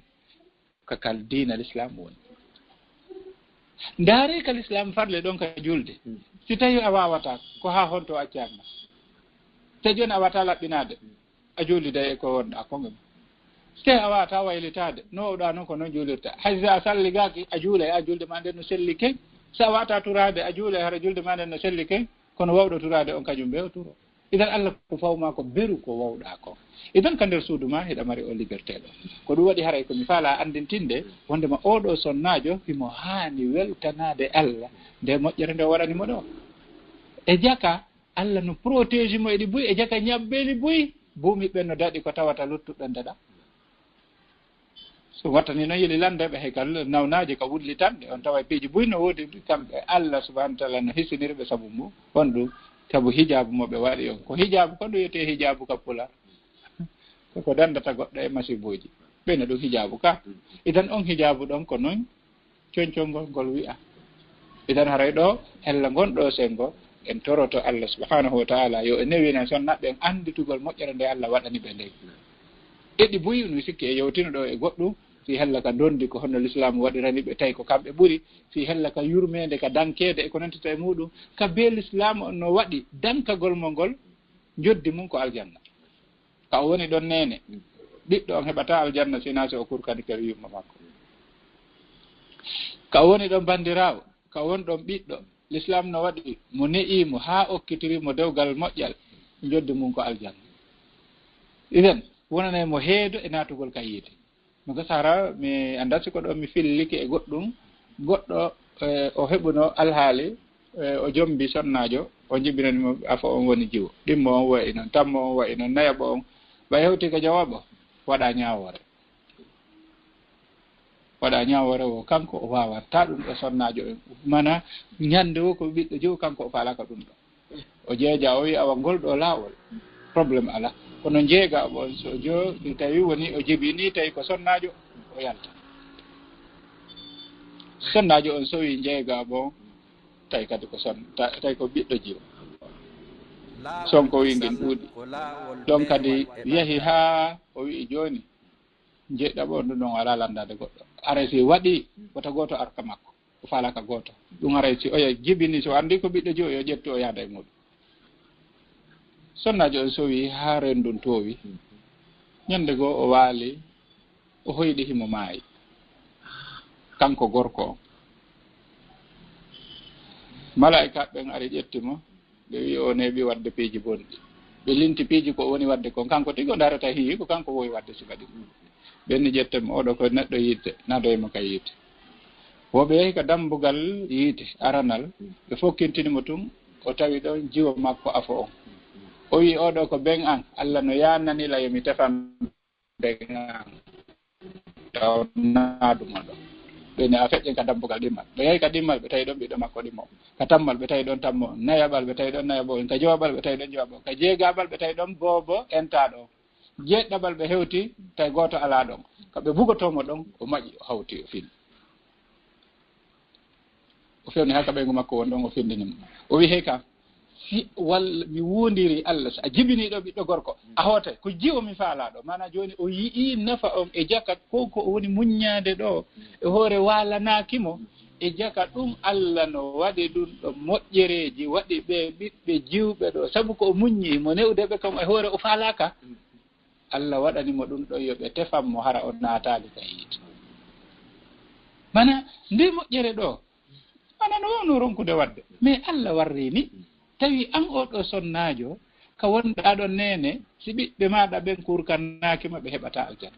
Speaker 2: ko kal diina l'islam woni ndaari ka l'islam farle ɗon ka julde si tawi a wawata ko ha honto accama te joni a wata laɓɓinade a juulide e ko wonɗa kongem te a wawata waylitade no oɗa noon ko noon juulirta hay so a salligaki a juula a julde ma nden no selli ken so a wata turade a juula hara julde ma nden no selli ken kono wawɗo turade on kañum ɓe o turo idan Allah ko fawma ko beru ko wawɗa ko idan ka nder suudu ma hiɗa mari o liberté ɗo ko ɗum waɗi haray komi faala andintinde wondema oɗo sonnajo himo haani weltanade Allah nde moƴƴere nde waɗanimo ɗo e jaka Allah no protégé mo eɗi buy e jaka ñabbeli buy buumi ɓen no daɗi ko tawata luttuɗo ndeɗa so wattani noon yeli landeɓe hay kal nawnaji ko wudlitanɗe on tawa piiji buy no woodi kamɓe Allah subahanahu wa taala no hisinirɓe sabu mum on ɗum sabu hijabu moɓe waɗi on ko hijabu ko ɗum wiyete hijabu ka pular koko dandata goɗɗo e masibuji ɓene ɗum hijabu ka idan on hijabu ɗon ko noon coñcolngol ngol wi'a idan haray ɗo hella gonɗo sengo en toroto Allah subhanahu wa taala yo e newina sonnaɓe en anditugol moƴƴere nde Allah waɗani ɓe nde ɗeɗi buyi no sikki e yewtino ɗo e goɗɗum si hella ka dondi ko honno l'islam waɗirani ɓe tawi ko kamɓe ɓuri si hella ka yurmede ka dankede e ko nantita e muɗum ka be l'islam no waɗi dankagol mo ngol joddi mum ko aljanna ka o woni ɗon nene ɓiɗɗo on heɓata aljanna sina so o kurkani ke yumma makko ka o woni ɗon bandirawo ka woni ɗon ɓiɗɗo l'islam no waɗi mo ne'imo ha okkitirimo dewgal moƴƴal joddi mum ko aljanna idan wonane mo heedo e natugol ka yiide mi gasara mi anda siko ɗo mi filliki e goɗɗum goɗɗo o heɓuno alhaali o jombi sonnajo o jibinanimo afa on woni jiwo ɗimmo on wayi noon tammo on wayi noon nayaɓo on ɓa hewti ko jawaɓo waɗa ñawore o kanko o wawata ɗum ɗo sonnajo en mana ñande o ko ɓiɗɗo jiwo kanko o falaka ɗum ɗo o jeeja o wi awa ngol ɗo laawol probléme ala kono jeega on so jo tawi woni o jibini tawi ko sonnajo o yalta sonnajo on sowi jeega bon tawi kadi ko son tawi ko ɓiɗɗo jiwa sonko wi ngel ɗuuɗi ɗon kadi yahi haa o wi'i jooni jeɗɗaɓo ndu ɗon ala landade goɗɗo aray si waɗi wota gooto arka makko o falaka gooto ɗum aray si oya jibini so anndi ko ɓiɗɗo jiwa yo ƴettu o yahda e muɗum sonnajo on sowi haa renndun toowi ñannde goo o waali o hoyɗi himo maayi kanko gorko on malaika ɓen ari ƴettimo ɓe wi o neeɓi wadde piiji bonɗi ɓe linti piiji ko woni wadde kon kanko tigo darata hii ko kanko wowi wadde suka ɗi ɓenni ƴettemo oɗo ko neɗɗo yiide nadoyemo ka yiite woɓe yehi ka dambugal yiite aranal ɓe fokkintinimo tun o tawi ɗon jiwo makko afo on o wi oɗo ko ɓen an Allah no yannanila yomi tefan ɓen an taw naadumo ɗo ɓene a feƴƴen ka dambugal ɗimmal ɓe yehi ka ɗimmal ɓe tawi ɗon ɓiɗɗo makko ɗimmo ka tammal ɓe tawi ɗon tammo nayaɓal ɓe tawi ɗon nayaɓo en ka jowaɓal ɓe tawi ɗon jowaɓo ka jeegaɓal ɓe tawi ɗon boobo entaɗo jeɗɗaɓal ɓe hewti tawi goto ala ɗon kaɓe bugotomo ɗon o maƴi o hawti o fin o fewni ha ka ɓeygu makko won ɗon o findinimo o wi hey kam si walla mi wondiri Allah so a jibiniɗo ɓiɗɗo gorko a hootay ko jiwo mi faalaɗo mana joni o yii nafa on e jaka ko woni muññade ɗo e hoore walanakimo e jaka ɗum Allah no waɗi ɗum ɗo moƴƴereji waɗi ɓe ɓiɓɓe jiwɓe ɗo saabu ko o muññi mo newdeɓe kam e hoore o faalaka Allah waɗanimo ɗum ɗo yoɓe tefammo hara o naatali ka yiite mana nde moƴƴere ɗo mana no wawno ronkude wadde mais Allah warrini tawi an oɗo sonnajo ka wonɗa ɗon nene si ɓiɓɓe maɗa ɓen kurkannakima ɓe heɓata aljanna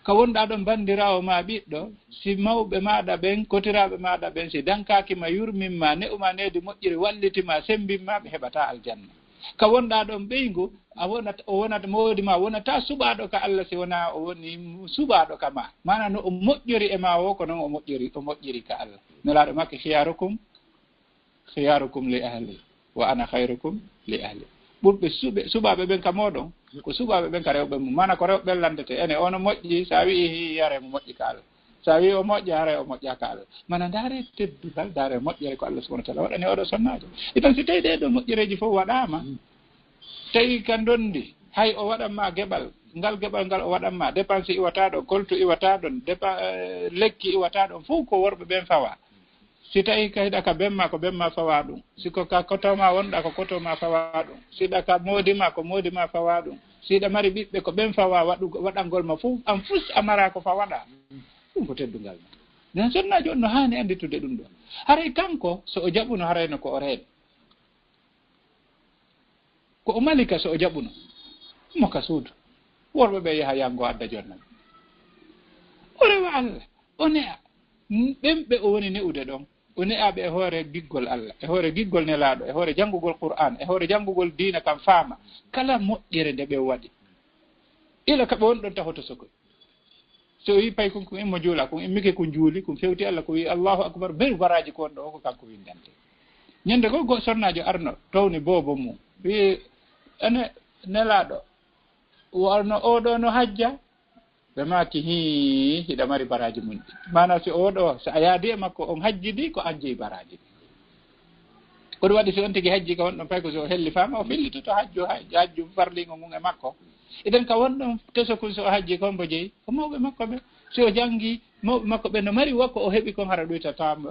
Speaker 2: ka wonɗa ɗon bandirawo ma ɓiɗɗo si mawɓe maɗa ɓen kotiraɓe maɗa ɓen si dankakima yurminma ne'uma nedi moƴƴiri wallitima sembinma ɓe heɓata aljanna ka wonɗa ɗon ɓeygu o wonata mawdima wonata suɓaɗo ka Allah si wona o woni suɓaɗo ka ma mana no o moƴƴiri e ma o ko noon o moƴƴiri ka Allah nelaɗo makko khiyarukum li ahli wa ana khayrukum li ahli ɓurɓe suɓaɓe ɓen ka moɗon ko suɓaɓe ɓen ka rewɓe mum mana ko rewɓe landete ene ono moƴƴi sa wi yare mo moƴƴi ka Allah sa wi o moƴƴi hara o moƴƴa ka Allah mana ndaare teddugal ndaare moƴƴere ko Allah subhanahu wa ta'ala waɗani oɗo sonnajo itan si tawi ɗeɗo moƴƴereji fof waɗama tawi ka dondi hay o waɗanma geɓal ngal geɓal ngal o waɗanma dépense iwata ɗon koltu iwata ɗon lekki iwata ɗon fof ko worɓe ɓen fawa si tawi ka hiɗa ka bemma ko bemma fawa ɗum siko ka kotoma wonɗa ko kotoma fawa ɗum siɗa ka moodima ko moodima fawa ɗum siɗa mari ɓiɓɓe ko ɓen fawa waɗangol ma fof an fus amara ko fawaɗa ɗum ko teddugal ma nden sonnajo on no hani anditude ɗum ɗo haray kanko so o jaɓuno harayno ko o reeɗo ko o malika so o jaɓuno mo ka suudu worɓe ɓe yaha yango adda jonna o rewa Allah o ne'a ɓen ɓe o woni ne'ude ɗon o ne'aɓe e hoore giggol Allah e hoore giggol nelaɗo e hoore janngugol Qur'an e hoore janngugol diina kam faama kala moƴƴere nde ɓe waɗi ila ka ɓe woni ɗon tahoto sokoy so wi pay kon immo juula kon immike ko juuli kon fewti Allah ko wi Allahu akbar ber baraji ko on ɗo ko kanko windante ñande go sonnajo arno towni boobo mum wi ene nelaɗo warno oɗo no hajja ɓe maki hiɗa mari baraji mum ɗi mana si oɗo so a yaadi e makko on hajjidi ko an jeeyi baraji ko ɗum waɗi si on tigi hajji ka wonɗon pay ko so helli fama o fillitoto hajju farligo mum e makko iden ka wonɗon teso kon so o hajji kon mbo jeeyi ko mawɓe makko ɓe so o janggi mawɓe makko ɓe no mari wakko o heeɓi kon hara ɗoytatama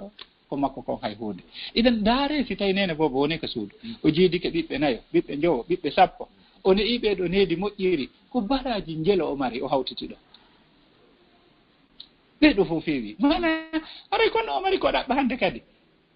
Speaker 2: ko makko kon hay hunde iden ndaare si tawi nene bobo woni ko suudu o jiidike ɓiɓɓe nayo ɓiɓɓe jowo ɓiɓɓe sappo o ne'i ɓeɗo needi moƴƴiri ko baraji jelo o mari o hawtiti ɗo ɓeɗo fof feewi mana aray kono o mari ko ɗaɓɓa hande kadi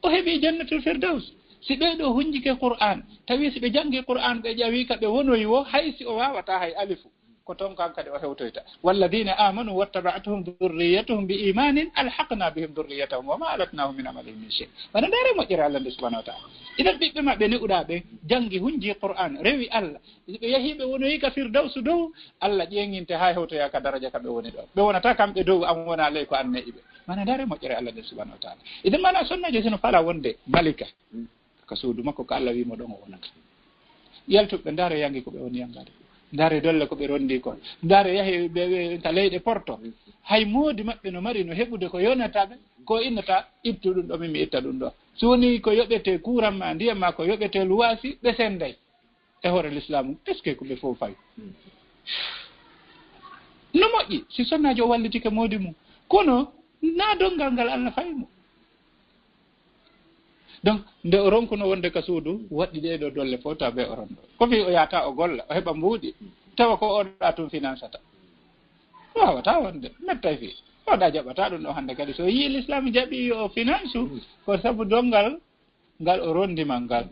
Speaker 2: o heeɓi jannatul firdaus si ɓeɗo hunjike Qur'an tawi si ɓe janggi Qur'an ɓe ƴawi ka ɓe wonoyi wo hay si o wawata hay alifu ko toon kan kadi o hewtoyta walladina amanu wattaba'atuhum dhurriyyatuhum bi imanin alhaqna bihim dhurriyyatahum wama alatnahum min amalihim min shay wana ndare moƴƴere Allah nde subhanahu wa ta'ala idan ɓiɓɓe maɓɓe ne'uɗa ɓe janggi hunji Qur'an rewi Allah ɓe yahiɓe wonoyi ka firdausu dow Allah ƴeŋinte ha hewtoya ka daraja ka ɓe woni ɗo ɓe wonata kamɓe dow an wona ley ko an ne'i ɓe mana ndare moƴƴere Allah nde subhanahu wa ta'ala idan mana sonnajo sino fala wonde malika ka suudu makko ko Allah wimo ɗon o wonata yaltuɓe ndaare yangi ko ɓe woni yangade ndare dolle ko ɓe rondi kon ndare yahi ɓe ta leyɗe porto hay moodi maɓɓe no mari no heɓude ko yonataɓe ko innata ittu ɗum ɗo mi itta ɗum ɗo so woni ko yoɓete courant ma ndiyam ma ko yoɓete luwasi ɓe senday e hoore l'islam est ce que ko ɓe fof fayi no moƴƴi si sonnajo o wallitike moodi mum kono na dongal ngal Allah fayi mo donc nde o ronkuno wonde ka suudu waɗɗi ɗeɗo dolle fof taw ɓe o ronɗo ko fi o yata o golla o heɓa mbuuɗi tawa ko oɗa tum finance ata wawata wonde mettay fi oɗa jaɓata ɗum ɗo hannde kadi so yii l'islam jaɓi o finance u ko sabu dongal ngal o rondimal ngal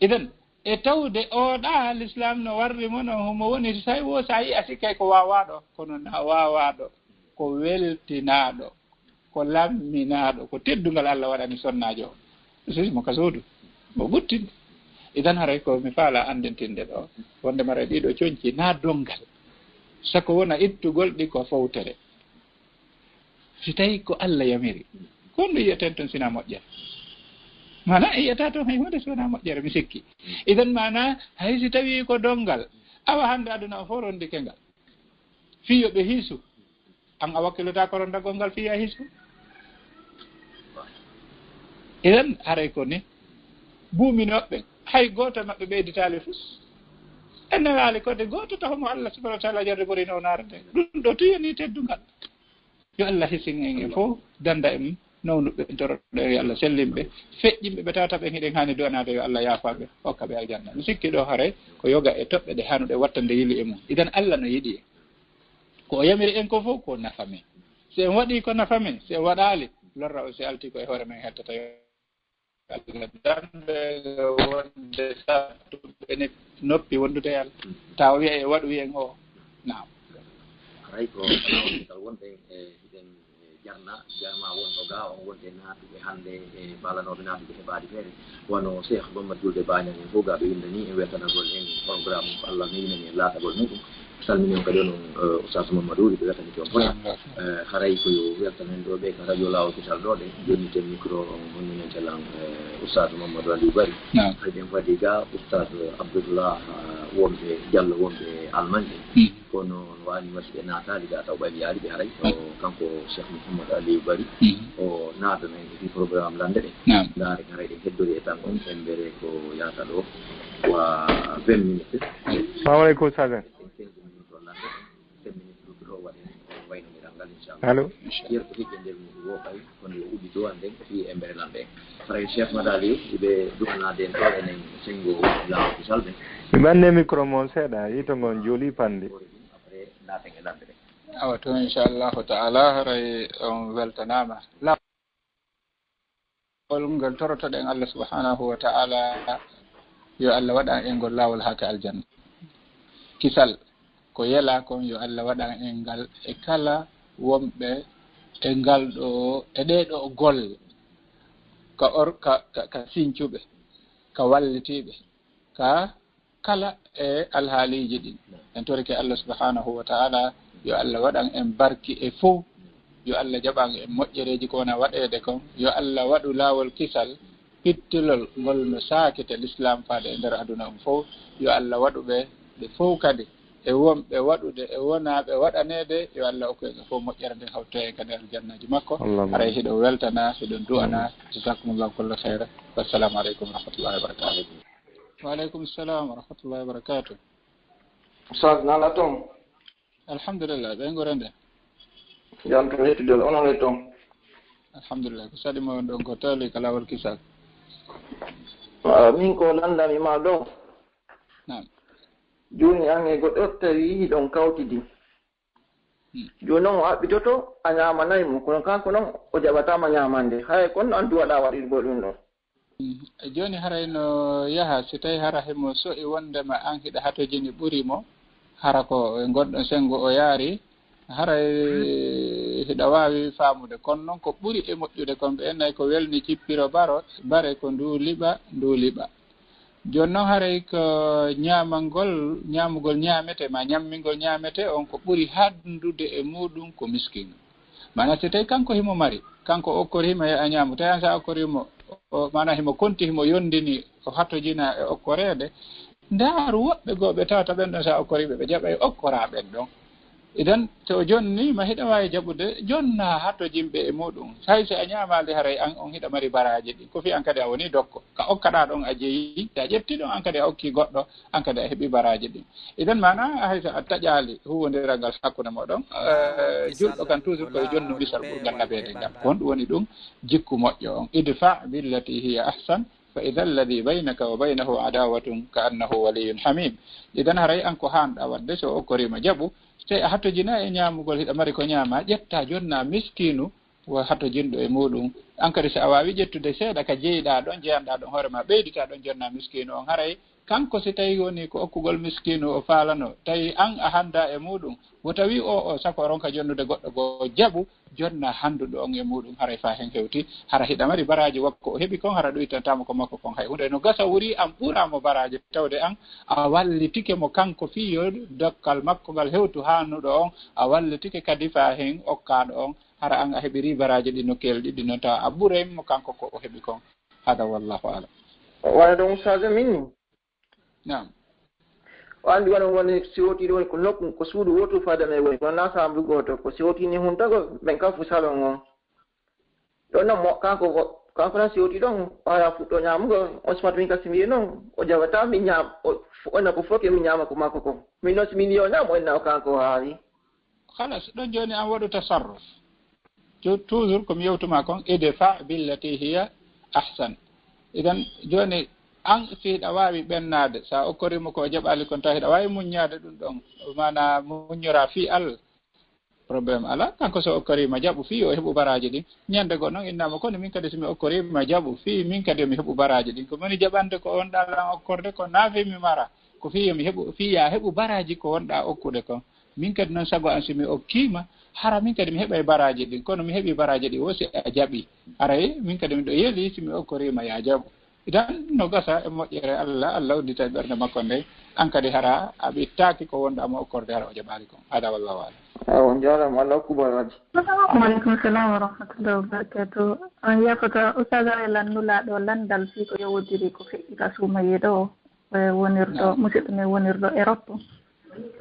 Speaker 2: iden e tawde oɗa l'islam no warrimo no homo woni so tawi wo sa yi a sikkay ko wawaɗo kono na wawaɗo ko weltinaɗo ko lamminaɗo ko teddungal Allah waɗani sonnajo o simo ka suudu mo ɓuttin idan haray ko mi faala andintinde ɗo wonde mara ɗiɗo coñci na dongal sako wona ittugol ɗi ko fowtere si tawi ko Allah yamiri kon ɗo yiyeten toon sina moƴƴere mana e yiyata toon hay hunde sona moƴƴere mi sikki idan mana hay si tawi ko dongal awa hannde aduna o fof rondike ngal fiyoɓe hiisu an a wakkilota ko rondagol ngal fiya hiisu idan haray ko ni buuminoɓɓe hay goto maɓɓe ɓeyditali fus enne waali kode goto tahomo Allah subahanahu wa taala jarde ɓori no narde ɗum ɗo tuyani teddungal yo Allah hisin en e fof danda en nawnuɓe doroɗo yo Allah sellimɓe feƴƴimɓe ɓe tawata ɓen hiɗen hani donade yo Allah yaafaɓe hokka ɓe aljanna mi sikki ɗo haray ko yoga e toɓɓe ɗe hanuɗe wattande yili e mum idan Allah no yiɗi en ko o yamiri en ko fof ko nafa men si en waɗi ko nafa men si en waɗali lorra o si alti ko e hoore men hettata Allah damɓe wonde sattuɓe ne noppi wondude Allah taw wiya e waɗu wiyen o naam
Speaker 3: haray ko kal wonde hiɗen jarma wonɗo ga on wonde naatuɓe hannde e balanoɓe naatuɓe heɓaade feere wono cheikh Mamadou Julde Bañang en fof gaɓe winda ni e wetanagol en programme ko Allah newinen en laatagol muɗum salmini on kadi onon oustaz Mamadou ɓe wetani toon fota haray koyo weltanen ɗo ɓe ka radio lawol kital ɗo ɗe jonniten micro on honninen celan oustaz Mamadou Aliou Bari hayɗen fadi ga oustaz Abdoullah wonɓe Diallo wonɓe Allemagne ɓe kono wani wasiɓe naatali ga taw ɓawi yaali ɓe haray o kanko cheikh Mouhamadou Aliou Bari o naadana en fi programme lande ɗe ndaare haray ɗen heddori e tan on embere ko yata ɗo wa 20 minutes
Speaker 4: salamu aleykum sagan allo
Speaker 3: yerto hijje nder mum wo kay kono yo uɗɗi duwanden fi e mbere lamɓe haray cheikh madali iɓe duwanade en ɗo enen sengo lawol salɓe
Speaker 4: mi ɓanne micro moon seeɗa yito ngon jooli pande
Speaker 3: après naaten e lamɓe ɗe
Speaker 2: awa to inchallahu taala haray on weltanama lawol ngol torotoɗen Allah subhanahu wa taala yo Allah waɗan en ngol lawol hake aljanna kisal ko yela kon yo Allah waɗan en ngal e kala wonɓe e ngal ɗo e ɗeɗo golle ka siñcuɓe ka wallitiɓe ka kala e alhaaliji ɗin en torike Allah subhanahu wa taala yo Allah waɗan en barki e fof yo Allah jaɓan en moƴƴereji ko wona waɗede kon yo Allah waɗu laawol kisal pittilol ngol no saakite l'islam faade e nder aduna um fof yo Allah waɗuɓe ɓe fof kadi e wonɓe waɗude e wonaɓe waɗanede yo Allah okku en fof moƴƴere nden hawtoye kadi aljannaji makko haray hiɗo weltana hiɗon du'ana jasakumullahu kulla hayra wassalamu aleykum wa rahmatullahi wa barakatuh wa aleykum salam wa rahmatullahi wa barakatuh
Speaker 5: ustad nala toon
Speaker 2: alhamdulillah ɓe gorende
Speaker 5: jam to hettidol onon e toon
Speaker 2: alhamdulillah ko saɗimo on ɗon ko tawli ka lawol kisal
Speaker 5: min ko landamima ɗo
Speaker 2: nam
Speaker 5: joni an e goɗɗo tawi hiɗon kawtidi joni noon o haɓɓitoto a ñamanaymo kono kanko noon o jaɓatama ñamande hay kono an duwaɗa waɗirgo ɗum ɗon
Speaker 2: joni haray no yaha si tawi hara hemo so'i wondema an hiɗa hatojini ɓuurimo hara ko e gonɗon sengo o yaari haray hiɗa wawi famude kono noon ko ɓuuri e moƴƴude kon ɓe ennayi ko welni cippiro bare ko nduliɓa joni noon haray ko ñamugol ñamete ma ñammingol ñamete on ko ɓuuri handude e muɗum ko miskino mana so tawi kanko himo mari kanko okkori himo a ñamu tawi an sa okkorimo mana himo konti himo yondini o hattojina e okkorede ndaaru woɓɓe gooɓe tawata ɓen ɗon sa okkoriɓe ɓe jaɓa e okkora ɓen ɗon idan to jonni ma hiɗa wawi jaɓude jonna hatto jimɓe e muɗum hay so a ñamalde haray an on hiɗa mari baraji ɗi ko fi an kadi a woni dokko ka okkaɗa ɗon a jeeyi sa ƴetti ɗon an kadi a okki goɗɗo an kadi a heeɓi baraji ɗi idan mana hay so a taƴali huwodiral ngal hakkude moɗon julɗo kan toujours koye jonnu misal ɓurgal nabede ngal ko honɗum woni ɗum jikku moƴƴo on idfa billati hiya ahsan fa ida alladi baynaka wa baynahu adawatun ka annahu waliyun hamim idan haray an ko hanɗa wadde so okkorima jaɓu te a hattojina e ñaamugol hiɗa mari ko ñaama ƴetta jonna miskinu wo hattojinɗo e muɗum an kadi so a wawi ƴettude seeɗa ka jeyɗa ɗon jeyanɗa ɗon hoore ma ɓeydita ɗon jonna miskinu on haray kanko si tawi woni ko okkugol miskinu o faalano tawi an a handa e muɗum wo tawi o sako ronka jonnude goɗɗo goo jaɓu jonna handuɗo on e muɗum haray fa hen hewti hara hiɗa mari baraji wakko o heeɓi kon hara ɗoytantamo ko makko kon hay hunde no gasa wuri an ɓuramo baraji tawde an a wallitike mo kanko fiyo dokkal makko ngal hewtu hannuɗo on a wallitike kadi fa hen okkaɗo on hara an a heɓiri baraji ɗi nokkel ɗiɗi noon tawa a ɓuraymo kanko ko o heeɓi kon hada wallahu alam
Speaker 5: wala ɗum saga minni
Speaker 2: nam
Speaker 5: o andi wona woni siwotiɗo woni ko nokku ko suudu woto fadame woni kono na sambu goto ko siwotini hun tago ɓen kam fu salon on ɗon noon mo kanko tan siwoti ɗon o haya fuɗɗo ñamugo on smata min kasi mbiye noon o jawata min ñaam onna ko foke min ñama ko makko ko min noon si min yo ñaam o enna o kanko o haali
Speaker 2: halas ɗon joni an waɗu tasarruf toujours komi yewtuma kon idfa billati hiya ahsan idan joni an si hiɗa wawi ɓennade sa okkorimo ko jaɓali kon taw hiɗa wawi muññade ɗum ɗon mana muññora fi Allah probléme ala kanko so okkorima jaɓu fi o heɓu baraji ɗin ñande go noon innama kono min kadi somi okkorima jaɓu fi min kadi mi heɓu baraji ɗin ko moni jaɓande ko on ɗalan okkorde ko naafi mi mara ko fi yomi heɓu fi ya heɓu baraji ko wonɗa okkude kon min kadi noon sago an somi okkima hara min kadi mi heɓa e baraji ɗin kono mi heeɓi baraji ɗi wosi a jaɓi aray min kadi miɗo yeeli somi okkorima ya jaɓu idan no gasa e moƴƴere Allah uddita e ɓernde makko nde an kadi hara a ɓittaki ko wonɗa mo okkorde hara o jaɓali kon hada wallahu alam
Speaker 5: on jarama Allah kubaraji
Speaker 6: waaleykum salam wa rahmatullahi wa barakatuh on yafata ustaga lannulaɗo landal fi ko yowodiri ko feƴƴita suumayiɗo wonirɗo musidɗo men wonirɗo Europe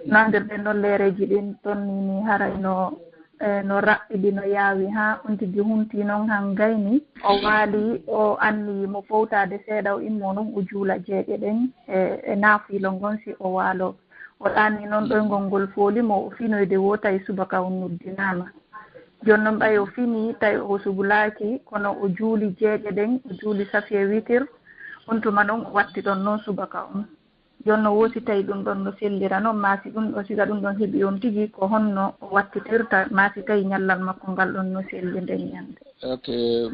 Speaker 6: nandirɗen noon leereji ɗin ɗon nini haray no raɓɓiɗi no yaawi ha on tigi hunti noon han gayni o waali o anni mo fowtade seeɗa o immo noon o juula jeeƴe ɗen e naafilo ngon si o waalo o ɗanni noon ɗoygol ngol foolimo o finoyde wo tawi subaka o noddinama joni noon ɓay o fini tawi o subulaki kono o juuli jeeƴe ɗen o juuli safié witir on tuma noon o watti ɗon noon subaka on joni no wosi tawi ɗum ɗon no sellira noon maasi ɗum ɗo siga ɗum ɗon heeɓi on tigi ko honno o wattitirta maasi tawi ñallal makko ngal ɗon no selli nden ñande
Speaker 2: ok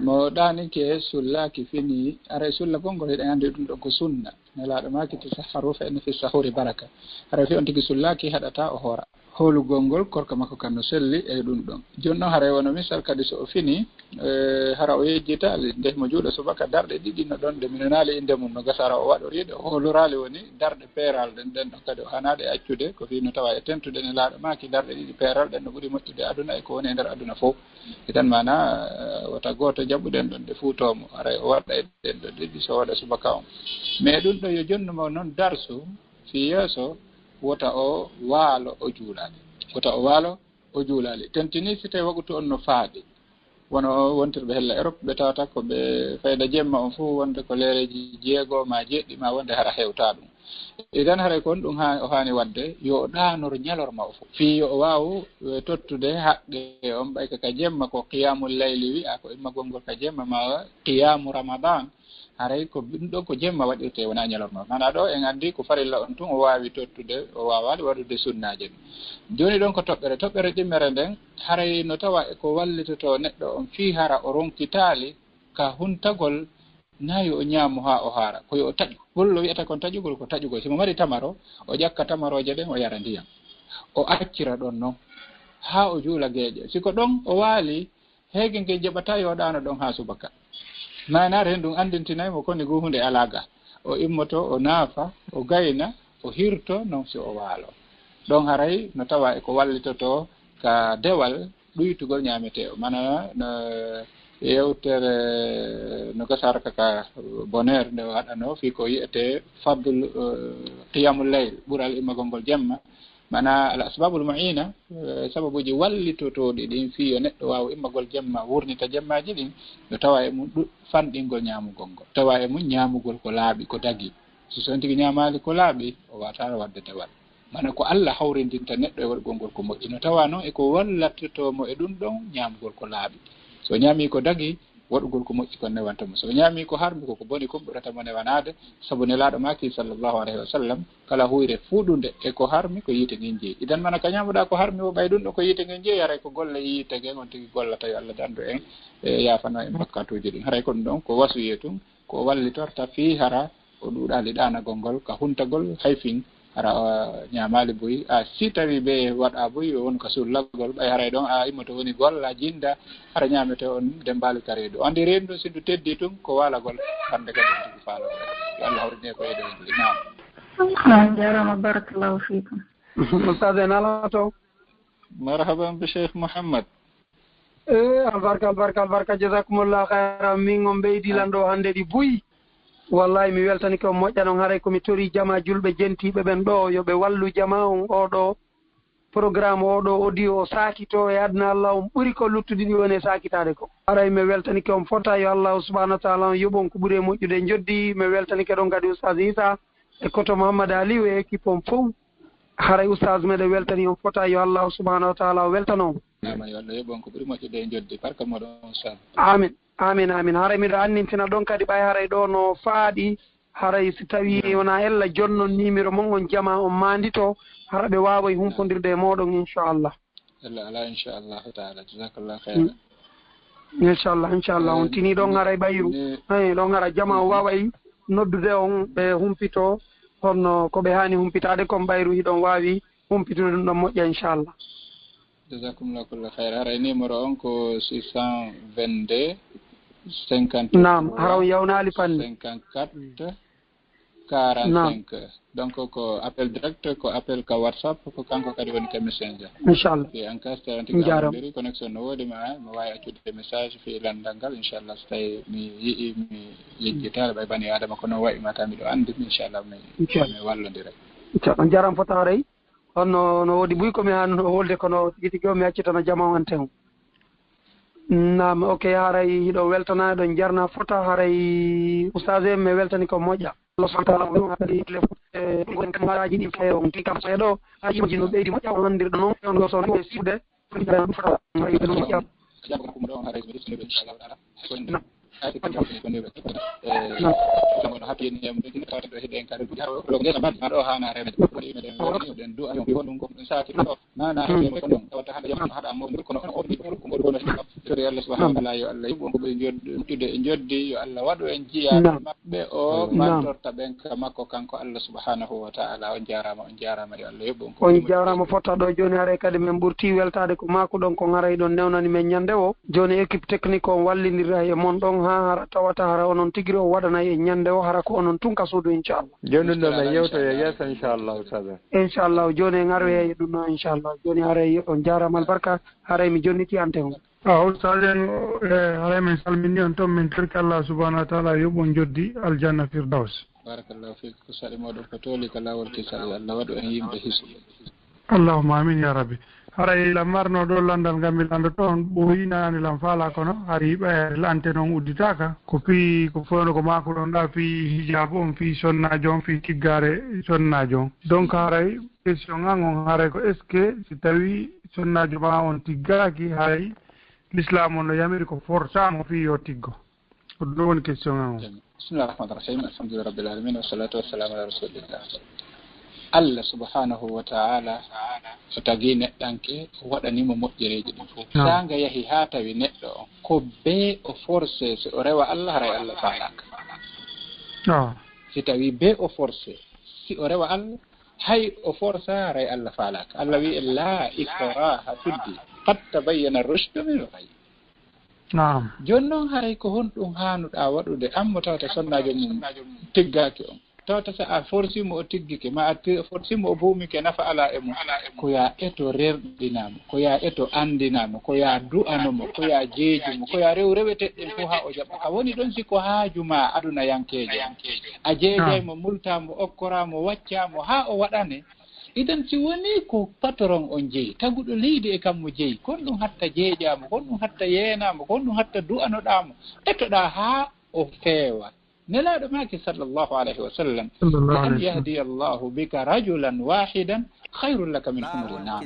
Speaker 2: mo ɗanike sullaki fini aray sulla gongol heɗen andi ɗum ɗo ko sunna nelaɗo makiti saharu fa ene fi sahuri baraka aray fi on tigi sullaki haɗata o hoora hoolugol ngol korka makko kan no selli e ɗum ɗon joni noon haray wono misal kadi so o fini hara o yejjita nde mo juuɗo subaka darɗe ɗiɗi no ɗon nde mino naali inde mum no gasara o waɗoriɗo o hoolurali woni darɗe peeral ɗen ɗen ɗon kadi o hanaɗe accude ko fi no tawa e tentude nelaɗo maki darɗe ɗiɗi peeral ɗen no ɓuuri moƴƴude aduna e ko woni e nder aduna fof itan mana wata goto jaɓuɗen ɗon nde fuutomo aray o waɗa e ɗen ɗo ɗiɗi so waɗa subaka on mais ɗum ɗo yo jonnumo noon darsu fi yeeso wota o waalo o juulali wota o waalo o juulali tentini si tawi wagutu on no faaɗi wono wontirɓe hella Europe ɓe tawata ko ɓe fayda jemma on fof wonde ko leereji jeego ma jeɗɗi ma wonde hara hewta ɗum idan haray kon ɗum o hani wadde yo ɗanor ñalorma o fof fi yo o waw tottude haqqe on ɓay ka jemma ko qiyamul layli wi'a ko imma gongol ka jemma ma qiyamu ramadan haray ko ɗum ɗo ko jemma waɗirte wona ñalorma mana ɗo en andi ko farilla on tun o wawi tottude o wawali waɗude sunnaji ɗum joni ɗon ko toɓɓere ɗimmere nden haray no tawa ko wallitoto neɗɗo on fi hara o ronkitali ka huntagol nayi o ñaamu ha o haara koyo o taƴu gollo wiyata kon taƴugol ko taƴugol simo mari tamaro o ƴakka tamaroje ɗen o yara ndiyam o accira ɗon noon ha o juula geeƴe siko ɗon o waali heege nge jaɓata yo ɗano ɗon ha subaka manare hen ɗum andintinaymo koni go hunde alaga o immoto o naafa o gayna o hirto non si o waalo ɗon haray no tawa eko wallitoto ka dewal ɗuytugol ñamete o mana yewtere no gasara kaka bonheur nde waɗano fi ko yiyete fadl qiyamul layl ɓural immagol ngol jemma mana al asbabul mu'ina sababuji wallitotoɗi ɗin fi yo neɗɗo wawa immagol jemma wurnita jemmaji ɗin no tawa e mum fanɗingol ñamugol ngol tawa e mum ñamugol ko laaɓi ko dagi so son tigi ñamali ko laaɓi o watara wadde tawal mana ko Allah hawrindinta neɗɗo e waɗgol ngol ko moƴƴi no tawa noon eko wallatotomo e ɗum ɗon ñamugol ko laaɓi so ñami ko dagi waɗugol ko moƴƴi kon newantamo so ñami ko harmi koko boni kum ɓuratamo newanade sabu nelaɗo maki sallllahu alayhi wa sallam kala huyre fuɗude e ko harmi ko yiite ngel jeeyi idan mana ka ñamuɗa ko harmi o ɓay ɗum ɗo ko yiite ngel jeeyi haray ko golle yiite ngel on tigui gollata yo Allah dandu en e yafano en bakkatuji ɗin haray kon ɗon ko wasuye tun ko wallitorta fi hara o ɗuɗali ɗanagol ngol ka huntagol hayfin hara ñamali boyi si tawi ɓe waɗa boyi o woni ka sullagol ɓay haray ɗon immoto woni golla jinda hara ñamete on dembali ka reedu andi reedu ɗo sindu teddi tun ko walagol hande kadi on tigi faala yo Allah hawrine ko eɗo
Speaker 6: nam jarama barakallahu fikum
Speaker 7: ustad en ala to
Speaker 2: marhaban bi cheikh mouhammad
Speaker 7: albarka jazakumullah khairan min on ɓeydilan ɗo hande ɗi buyi wallahi mi weltani ko moƴƴanon haray komi tori jama julɓe jentiɓe ɓen ɗo yoɓe wallu jama on oɗo programme oɗo audio o sakito e adna Allah on ɓuuri ko luttuɗi ɗi woni e sakitade ko haray mi weltani ko on fota yo Allah subhanahu wa taala on yoɓon ko ɓuuri e moƴƴude joddi mi weltani ke ɗon kadi oustaz Issa e koto Mouhamadou Aliou e équipe on fof haray oustaz meɗe weltani on fota yo Allah subhanahu wa taala o weltanon
Speaker 2: yo Allah yoɓon ko ɓuuri moƴƴude e joddi barka moɗon oustaz amin haray miɗo annintina ɗon kadi ɓay haray ɗo no faaɗi haray si tawi wona ella jonnon numéro mon on jama on mandito hara ɓe wawa humpodirde e moɗon inchallah ala inchallahu taala jazakallah khairan
Speaker 7: inchallah on tini ɗon haray ɓayru ɗon hara jama o wawa noddude on ɓe humpito honno koɓe hani humpitade kon ɓayru hiɗon wawi humpitude ɗum ɗon moƴƴa inchallah
Speaker 2: jazakumullah kulla khairan haray numéro on ko 622 50
Speaker 7: nam hara on yawnali pande
Speaker 2: 54 45 donc ko appel direct ko appel ka whatsapp ko kanko kadi woni ka messenger
Speaker 7: inchallah
Speaker 2: e en cas tawanti connexion no woodi mo wawi accude message fi landal ngal inchallah so tawi mi yii mi yejjitare ɓay bani adama ko noon wayi mata miɗo andi inchallah mi wallodira
Speaker 7: inchallah jaram fota haray honno no woodi ɓuy komi han holde kono tigi tigi o mi accitano jama on ten nam ok haray hiɗo weltana ɗon jarna fota haray oustaz en mi weltani ko moƴƴa Allah subhanahu wa ta'ala gon kam haraji ɗi fe on tikam seeɗo hajiji no ɓeydi moƴƴa o andirɗo noon on ɗo sono e siwde fota moƴƴa
Speaker 2: Allah subhanahu wa ta'ala yo Allah yiɓon koɓe joddude e joddi yo Allah waɗu en jiyaɓe maɓɓe o mantorta ɓen ka makko kanko Allah subhanahu wa ta'ala on jarama yo Allah yoɓon
Speaker 7: on jarama fotta ɗo joni haray kadi min ɓurti weltade ko mako ɗon ko haray ɗon newnani men ñande o joni équipe technique on wallidira e mon ɗon ha hara tawata hara onon tigui o waɗana e ñande o hara ko onon tun ka suudu inchallah
Speaker 4: joni ɗo men yewta e yesso inchallah
Speaker 7: inchallah joni en arwe e ɗum ɗo inchallah joni haray on jarama albarka haray mi jonniti ante on
Speaker 8: ustaden haray min salmini on toon min tirki Allah subhanahu wa ta'ala yoɓon joddi aljanna firdaus
Speaker 2: barakallahu fik ko saɗi moɗon ko tooli ka lawol kisal Allah waɗu en yimɓe hisu
Speaker 8: allahumma amin ya rabbi haray lammarno ɗo landal ngam mi lando toon ɓoyinani lam faala kono hari ɓe lante noon udditaka ko fi ko foyno ko mako ɗon ɗa fi hijab on fi sonnajo on fi tiggare sonnajo on donc haray question an on haray ko est ce que si tawi sonnajo ma on tiggaki haray l'islam on no yamiri ko fortamo fi yo tiggo ko ɗum woni question an on
Speaker 2: bismillah rahmani rahim alhamdulillah rabbil alamin wa salatu wassalamu ala rasulillah Allah subhanahu wa ta'ala so tagi neɗɗanke waɗanimo moƴƴereji ɗin fof sanga yahi ha tawi neɗɗo on ko be o forcé so o rewa Allah haray Allah faalaka si tawi be o forcé si o rewa Allah hay o força haray Allah faalaka Allah wi la ikraha fiddi qad tabayyana ar-rushdu min al-ghayy joni noon haray ko honɗum hanuɗa waɗude ammo tawta sonnajo mum tiggaki on tawta sa a forcimo o tiggike ma a forcimo o buumike nafa ala e mum ko ya eto rerɗinamo ko ya eto andinamo ko ya du'anomo ko ya jeejumo ko ya rew reweteɗɗen fof ha o jaɓa a woni ɗon siko haajuma aduna yankeje a jeejaymo multamo okkoramo waccamo ha o waɗane idan si woni ko patron on jeeyi taguɗo leydi e kammo jeeyi kon ɗum hatta jeeƴamo kon ɗum hatta yeenamo kon ɗum hatta du'anoɗamo etoɗa ha o feewa nelaɗo maki sallllahu alayhi wa sallam an yahdi allahu bika rajulan wahidan hayrun laka min humri nam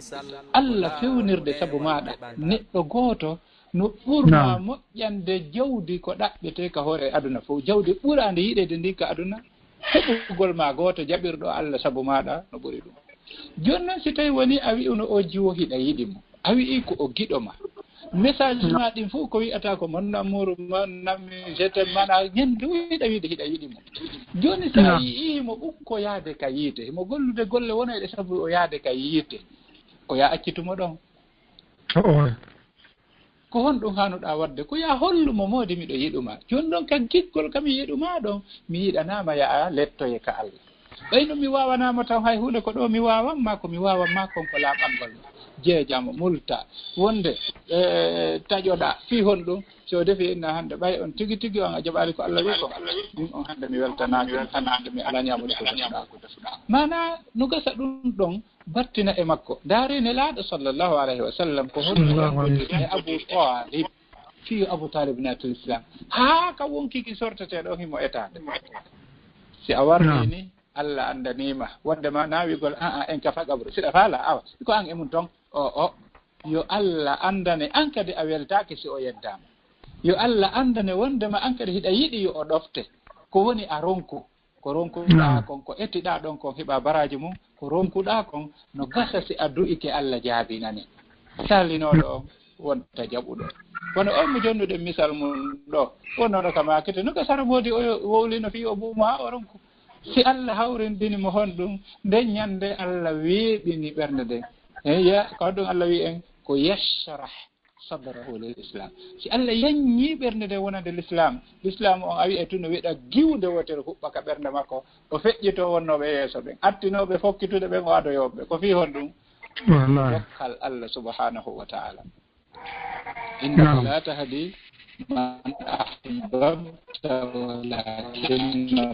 Speaker 2: allah fewnirde sabu maɗa neɗɗo gooto no ɓurma moƴƴande jawdi ko ɗaɓɓete ka hoore aduna fof jawdi ɓurande yiɗede ndi ka aduna heɓugol ma gooto jaɓirɗo allah sabu maɗa no ɓuri ɗum joni noon si tawi woni a wi'uno o jiwo hiɗa yiɗi mo a wi'i ko o giɗo ma message ma ɗin fof ko wi'ata ko mon amour mon ami je t'aime mana ñande wiɗa wiide hiɗa yiɗi mo joni sa yii mo ɓukko yaade ka yiite mo gollude golle wona e sabu o yaade ka yiite ko ya accitumo ɗon ko hon ɗum hanuɗa wadde ko ya hollumo moodi miɗo yiɗuma joni ɗon ka giggol kam yiɗuma ɗon mi yiɗanama ya lettoye ka Allah ɓayno mi wawanama taw hay hunde ko ɗo mi wawanma ko mi wawanma kon ko laaɓangol jeejamo multa wonde taƴoɗa fi hon ɗum so defi inna hande ɓay on tigi tigi on a jaɓali ko Allah wi ko min on hande mi weltanaki tan hande mi alañamude ko defuɗa mana no gasa ɗum ɗon battina e makko daari nelaaɗo sallllahu alayhi wa sallam ko honno e Abou Talib fiyo Abou Talib natul islam haa ka wonkiki sortete ɗo himo etade si a warni ni Allah andanima wonde ma nawigol en ka fagabru siɗa faala awa ko an emun ton yo Allah andane an kadi a weltaki si o yeddama yo Allah andane wondema an kadi hiɗa yiɗi yo o ɗofte ko woni a ronku ko ronkuɗa kon ko ettiɗa ɗon kon heɓa baraji mum ko ronkuɗa kon no gasa si a du'ike Allah jaabinani sallinoɗo on wonta jaɓuɗo kono on mo jonnuɗen misal mum ɗo wonnoɗo ka makete no gasara moodi o wowlino fi o buumo ha o ronku si Allah hawrindini mo hon ɗum nden ñande Allah weeɓini ɓernde nden eya ko ɗum Allah wi en ko yashrah sadrahu lil islam si Allah yanñi ɓernde nde wonande l'islam on a wi e tuno wiɗa giwde wotere huɓɓa ka ɓernde makko o feƴƴito wonnoɓe yeeso ɓen attinoɓe fokkitude ɓen o adoyoɓe ko fi hon ɗum dokkal Allah subhanahu wa ta'ala innaka la tahdi man ahbabta walakinna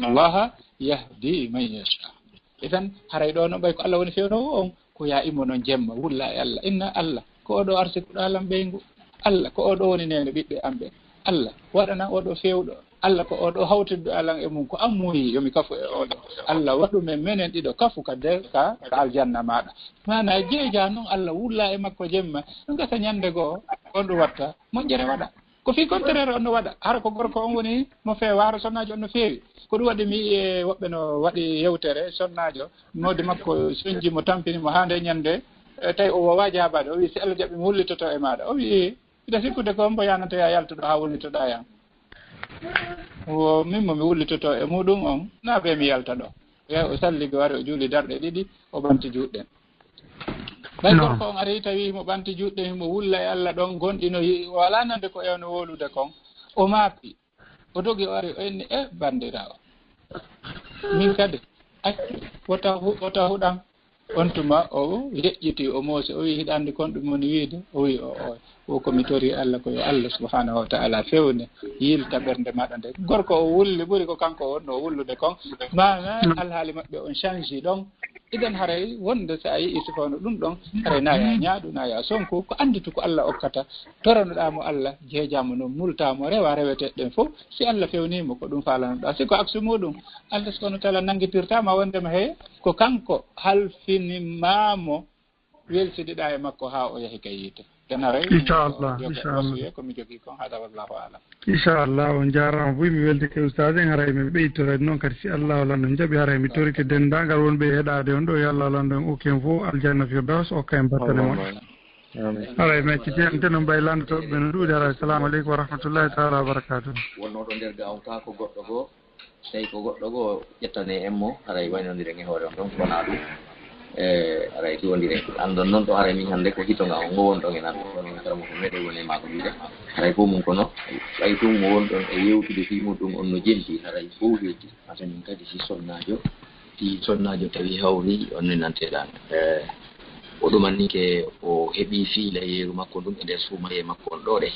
Speaker 2: allaha yahdi man yasha idan haray ɗo noon ɓay ko Allah woni fewnowo on ko ya immo noon jemma wulla e Allah inna Allah ko oɗo arsikuɗo alam ɓeygu Allah ko oɗo woni nene ɓiɓɓe am ɓe Allah waɗana oɗo fewɗo Allah ko oɗo hawtidɗo alan e mum ko ammuyi yomi kafu e oɗo Allah waɗumen menen ɗiɗo kafu ka aljanna maɗa mana jeeja noon Allah wulla e makko jemma ɗum gasa ñande goo on ɗum watta moƴƴere waɗa ko fi contraire on no waɗa hara ko gorko on woni mo feewa hara sonnajo on no feewi ko ɗum waɗi mi e woɓɓe no waɗi yewtere sonnajo mawde makko soñji mo tampini mo ha nde ñande tawi o wawa jabade o wi si Allah jaɓi mi wullitoto e maɗa o wi ida sikkude ko mbo yanata ya yaltuɗo ha wullitoɗa yan o min mo mi wullitoto e muɗum on na ɓe mi yalta ɗo o salligi wari o juuli darɗe ɗiɗi o ɓanti juɗɗen ɓay gorko on ari tawi mo ɓanti juɗɗen mo wulla e Allah ɗon gonɗino wala nande ko ewno wolude kon o maapi o dogi o ari o enni bandirawo min kadi wota huɗan on tuma o yeƴƴiti o moosi o wi hiɗa andi kon ɗum woni wiide o wi o komi tori Allah ko yo Allah subhanahu wa ta'ala fewne yilta ɓernde maɗa nde gorko o wulli ɓuri ko kanko wonno wullude kon mana alhaali maɓɓe on change ɗon idan haray wonde so a yii sifawno ɗum ɗon haray naya ñaaɗu naya sonko ko anditu ko Allah okkata toranoɗamo Allah jeejamo noon multamo rewa reweteɗen fof si Allah fewnimo ko ɗum falanoɗa si ko aksu muɗum Allah subhanahu wa ta'ala nanguitirtama wondema he ko kanko halfinimamo welsidiɗa e makko ha o yahi ka yiite
Speaker 8: inchallah
Speaker 2: komi jogui kon hada wallahu alam
Speaker 8: inchallah on jarama boy mi weldike oustade en haray mi ɓeytorade noon kadi si Allah lan on jaaɓi haray mi torike dendagal wonɓe heɗade on ɗo yo Allah lan ɗon okken fof aljanna firdaus okka en battane moƴƴe haray mi acciti en teno mbay landotoɓe ɓe no ɗuuɗi haray assalamu aleykum wa rahmatullahi taala wa barakatuh
Speaker 3: wonnoɗo nder ga on ka ko goɗɗo goo tawi ko goɗɗo goo ƴettane en mo haray waynodiren e hoore on ɗon kona ɗum haray haray to ndire andon non to haray min hande ko hito nga o ngon to ngenan on tara mo mede woni ma ko bide haray ko mun kono ay to ngon don e yewtude fi mudum on no jenti haray ko heeti asan kadi si sonnajo tawi hawri on nanteɗan o ɗumanni ke o heɓi fiila yeeru makko ɗum e nder suumaye makko on ɗo ɗe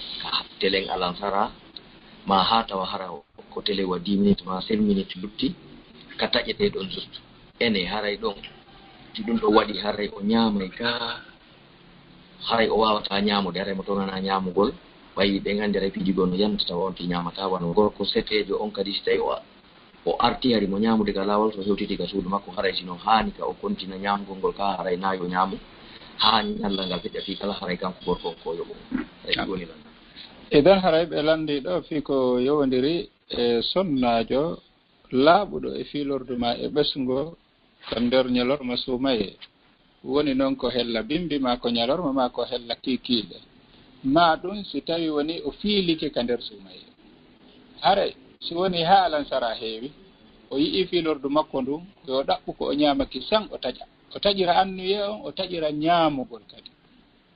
Speaker 3: telen alansara ma ha tawa hara ko télé wa 10 minutes ma 5 minutes lutti ka taƴete ɗon juste ene haray ɗon ti ɗum ɗo waɗi haray o ñaamay ka haray o wawata ñaamude haray mo tonana ñaamugol ɓayi ɓen andi haray pijigol no yamta tawa on ti ñaamata wano gorko setejo on kadi so tawi o arti hari mo ñaamude ka laawol so hewtiti ka suudu makko haray sino haani ka o kontina ñaamugol ngol ka haray naayo ñaamu ha ñallal ngal feƴƴa fi kala haray kanko gorko ko yoɓo haray woni ɗon
Speaker 2: idan haray ɓe landi ɗo fi ko yowodiri e sonnajo laaɓuɗo e fiilorduma e ɓesgo ko nder ñalorma suumaye woni noon ko hella bimbi ma ko ñalorma ma ko hella kikiiɗe ma ɗum si tawi woni o fiilike ka nder suumaye haray si woni ha alansara heewi o yii fiilordu makko ndun yo ɗaɓɓu ko o ñaamaki san o taƴira annuye on o taƴira ñaamugol kadi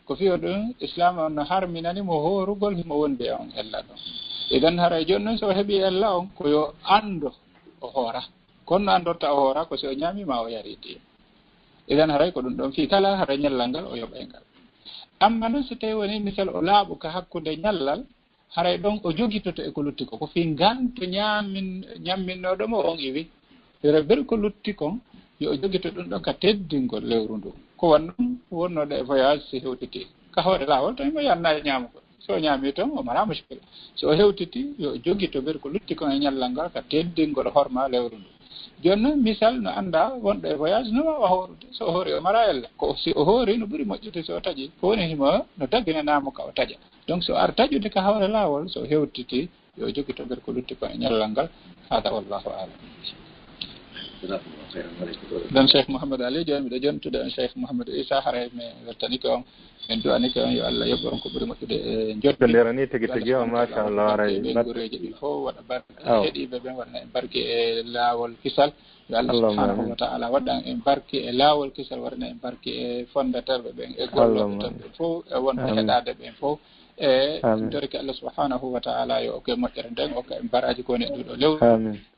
Speaker 2: ko fiyo ɗum islam on no harminanimo hoorugol himo wonde e on ella ɗon idan haray joni noon so heeɓi ella on ko yo anndo o hoora kono no anndorta o hoora ko si o ñaamima o yaridi idan haray ko ɗum ɗon fi kala haray ñallal ngal o yoɓay ngal amma noon so tawi woni misal o laaɓu ka hakkude ñallal haray ɗon o jogitoto e ko lutti ko fi nganto ñamminnoɗomo on iwi rebel ko lutti kon yo o jogito ɗum ɗon ka teddingol lewru ndu ko wan ɗum wonnoɗo e voyage si hewtiti ka hoore laawol tan mo yanna e ñaamugol so o ñaami toon o mara muskila so o hewtiti yo o jogito ɓer ko lutti kon e ñallal ngal ka teddingol horma lewru ndu joni noon misal no annda wonɗo e voyage no wawa hoorude so o hoori o mara elle ko si o hoori no ɓuri moƴƴude so o taƴi ko woni himo no daginanamo ka o taƴa donc so ar taƴude ka hawre laawol so hewtiti yo jogito ɓer ko lutti kon e ñallal ngal hada wallahu alam dan Cheikh Mouhamadou Ali joni mbiɗo jontude on Cheikh Mouhamadou Issa haray mi weltanike on en duwanike on yo Allah yoɓɓe on ko ɓuri moƴƴude e jotde
Speaker 4: nderani tigi tigi o machallah haray
Speaker 2: gureji ɗi fof waɗa barke heeɗiɓe ɓen waɗana en barke e laawol kisal yo Allah subhanahu wa ta'ala waɗan en barke e laawol kisal waɗana en barke e fondaterɓe ɓen e golloɓe tan ɓe fof e wonɓe heɗade ɓen fof e dorike Allah subhanahu wa ta'ala yo oke moƴƴere nden oka en baraji koni e ɗuɗo lewru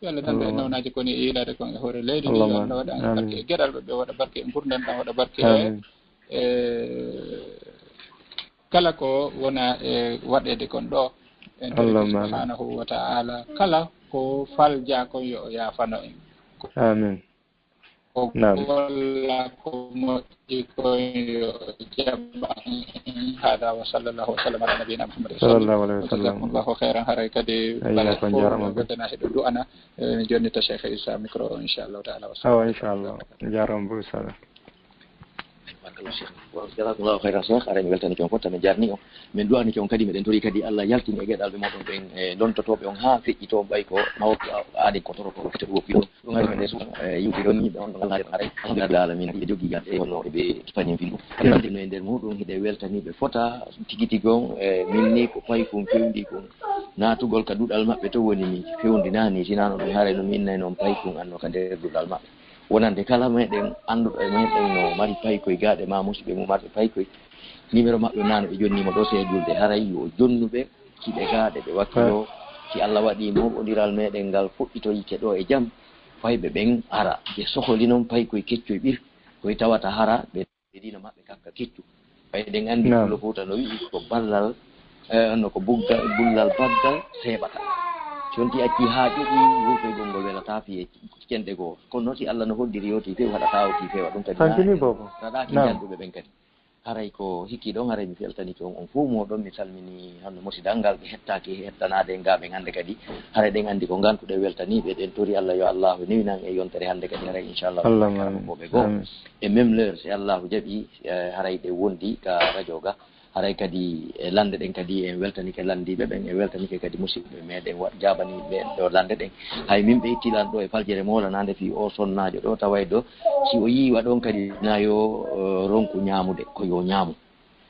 Speaker 2: yo Allah tan e nawnaji koni e yiilade kon e hoore leydi ndi yo Allah waɗa en barke e gueɗal ɓe waɗa barke e gurdam ɗam waɗa barke e kala ko wona e waɗede kon ɗo en dorike subhanahu wa ta'ala kala ko falja kon yo o yaafano en
Speaker 4: amin
Speaker 2: o golla ko moƴƴi kon yo jaɓɓa hada wa sallallahu wa sallam ala nabiyina Muhammad sallallahu alaihi wa sallam allahu khairan haray kadi bala ko bedana heɗo du'ana joni ta Cheikh Issa micro inchallahu ta'ala wa
Speaker 4: inchallah jaram bu sala
Speaker 3: jazakumullahu khairan Cheikh ara mi weltani on fotta mi jarni on min du'ani on kadi meɗen tori kadi Allah yaltini e geɗalɓe moɗon ɓen e lontotoɓe on ha feƴƴito ɓay ko mawɗo aadi ko toro ko fete wopi ɗum hari men suuf yuki ɗon yimɓe on ɗon Allah haray alhamdulillah alamin ɓe jogui gal e wonno ɓe kifanin film ɗum no e nder muɗum hiɗe weltaniɓe fota tigi tigon minni ko payi kon fewndi kon natugol ka duɗal maɓɓe to woni mi fewndinani sinano ɗum haare no minnay noon payi kon anno ka nder duɗal maɓɓe wonande kala meɗen annduɗo e meɗen no mari paykoye gaaɗe ma musidɓe mum marɓe paykoye numéro maɓɓe nano ɓe jonnimo ɗo see julde haray yo jonnuɓe kiɓe gaaɗe ɓe wakkilo si Allah waɗi moɓodiral meɗen ngal fuɗɗitoyike ɗo e jaam fayɓe ɓen ara ɓe sohli noon paykoye keccoye ɓir koye tawata hara ɓe dina maɓɓe kakka keccu ɓayɗen anndi fulo fuuta no wi'i ko ballal no ko bullal baggal seeɓata sonti acci ha joɗi wurtoygol ngol welata fiye cenɗe goo kono noon si Allah no hoddiri yoti few haɗata oti fewa ɗum kadi raɗaki janɗuɓe ɓen kadi haray ko hikki ɗon haray mi feltaniki on fof moɗon mi salmini hanno musidal ngal ɓe hettaki hettanade ngaɓen hannde kadi haray ɗen anndi ko gantuɗe weltaniɓe ɗen tori Allah yo Allahu newinan e yontere hannde kadi haray inchallah koɓe goo e même l'heure si Allahu jaɓi haray ɗe wondi ka radio ga haray kadi e lande ɗen kadi en weltanike landiɓe ɓen e weltanike kadi musidɓe meɗen jaɓani ɓen ɗo lande ɗen hay min ɓe ittilan ɗo e faljere molanade fi o sonnajo ɗo taway ɗo si o yi waɗon kadi nayo ronku ñamude ko yo ñaamu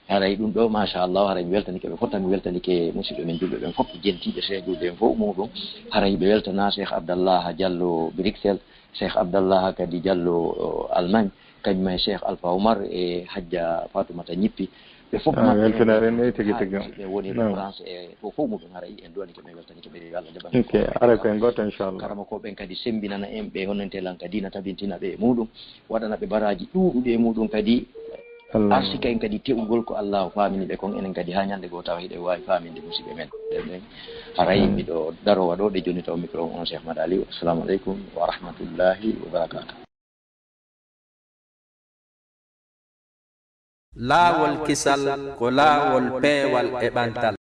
Speaker 3: haray ɗum ɗo machallah haray mi weltanike ɓe fotta mi weltanike musidɓe men julɓe ɓen fof jentiɓe seejuɓe ɓen fof muɗum haray ɓe weltana Cheikh Abdallah Diallo Brixel Cheikh Abdallah kadi Diallo Allemagne kañum e Cheikh Alpha Oumar e Hadja Fatoumata Ñippi ɓe fof ɓe woni ɗo France e fof muɓe haray en duwani koɓe weltani koɓe Allah jaɓan
Speaker 4: ara koye goto inchallah
Speaker 3: karama ko ɓen kadi sembinana en ɓe honantelan kadi na tabintina ɓe e muɗum waɗana ɓe baraji ɗuɗuɗi e muɗum kadi arsika en kadi teɓugol ko Allah famini ɓe kon enen kadi ha ñande goo tawa hiɗe wawi faminde musidɓe men ɓen haray miɗo darowa ɗo ɗe joni taw micro on Cheikh Mad Aliou assalamu aleykum wa rahmatullahi wa barakatuh.
Speaker 1: Laawol kisal ko laawol peewal e ɓantal.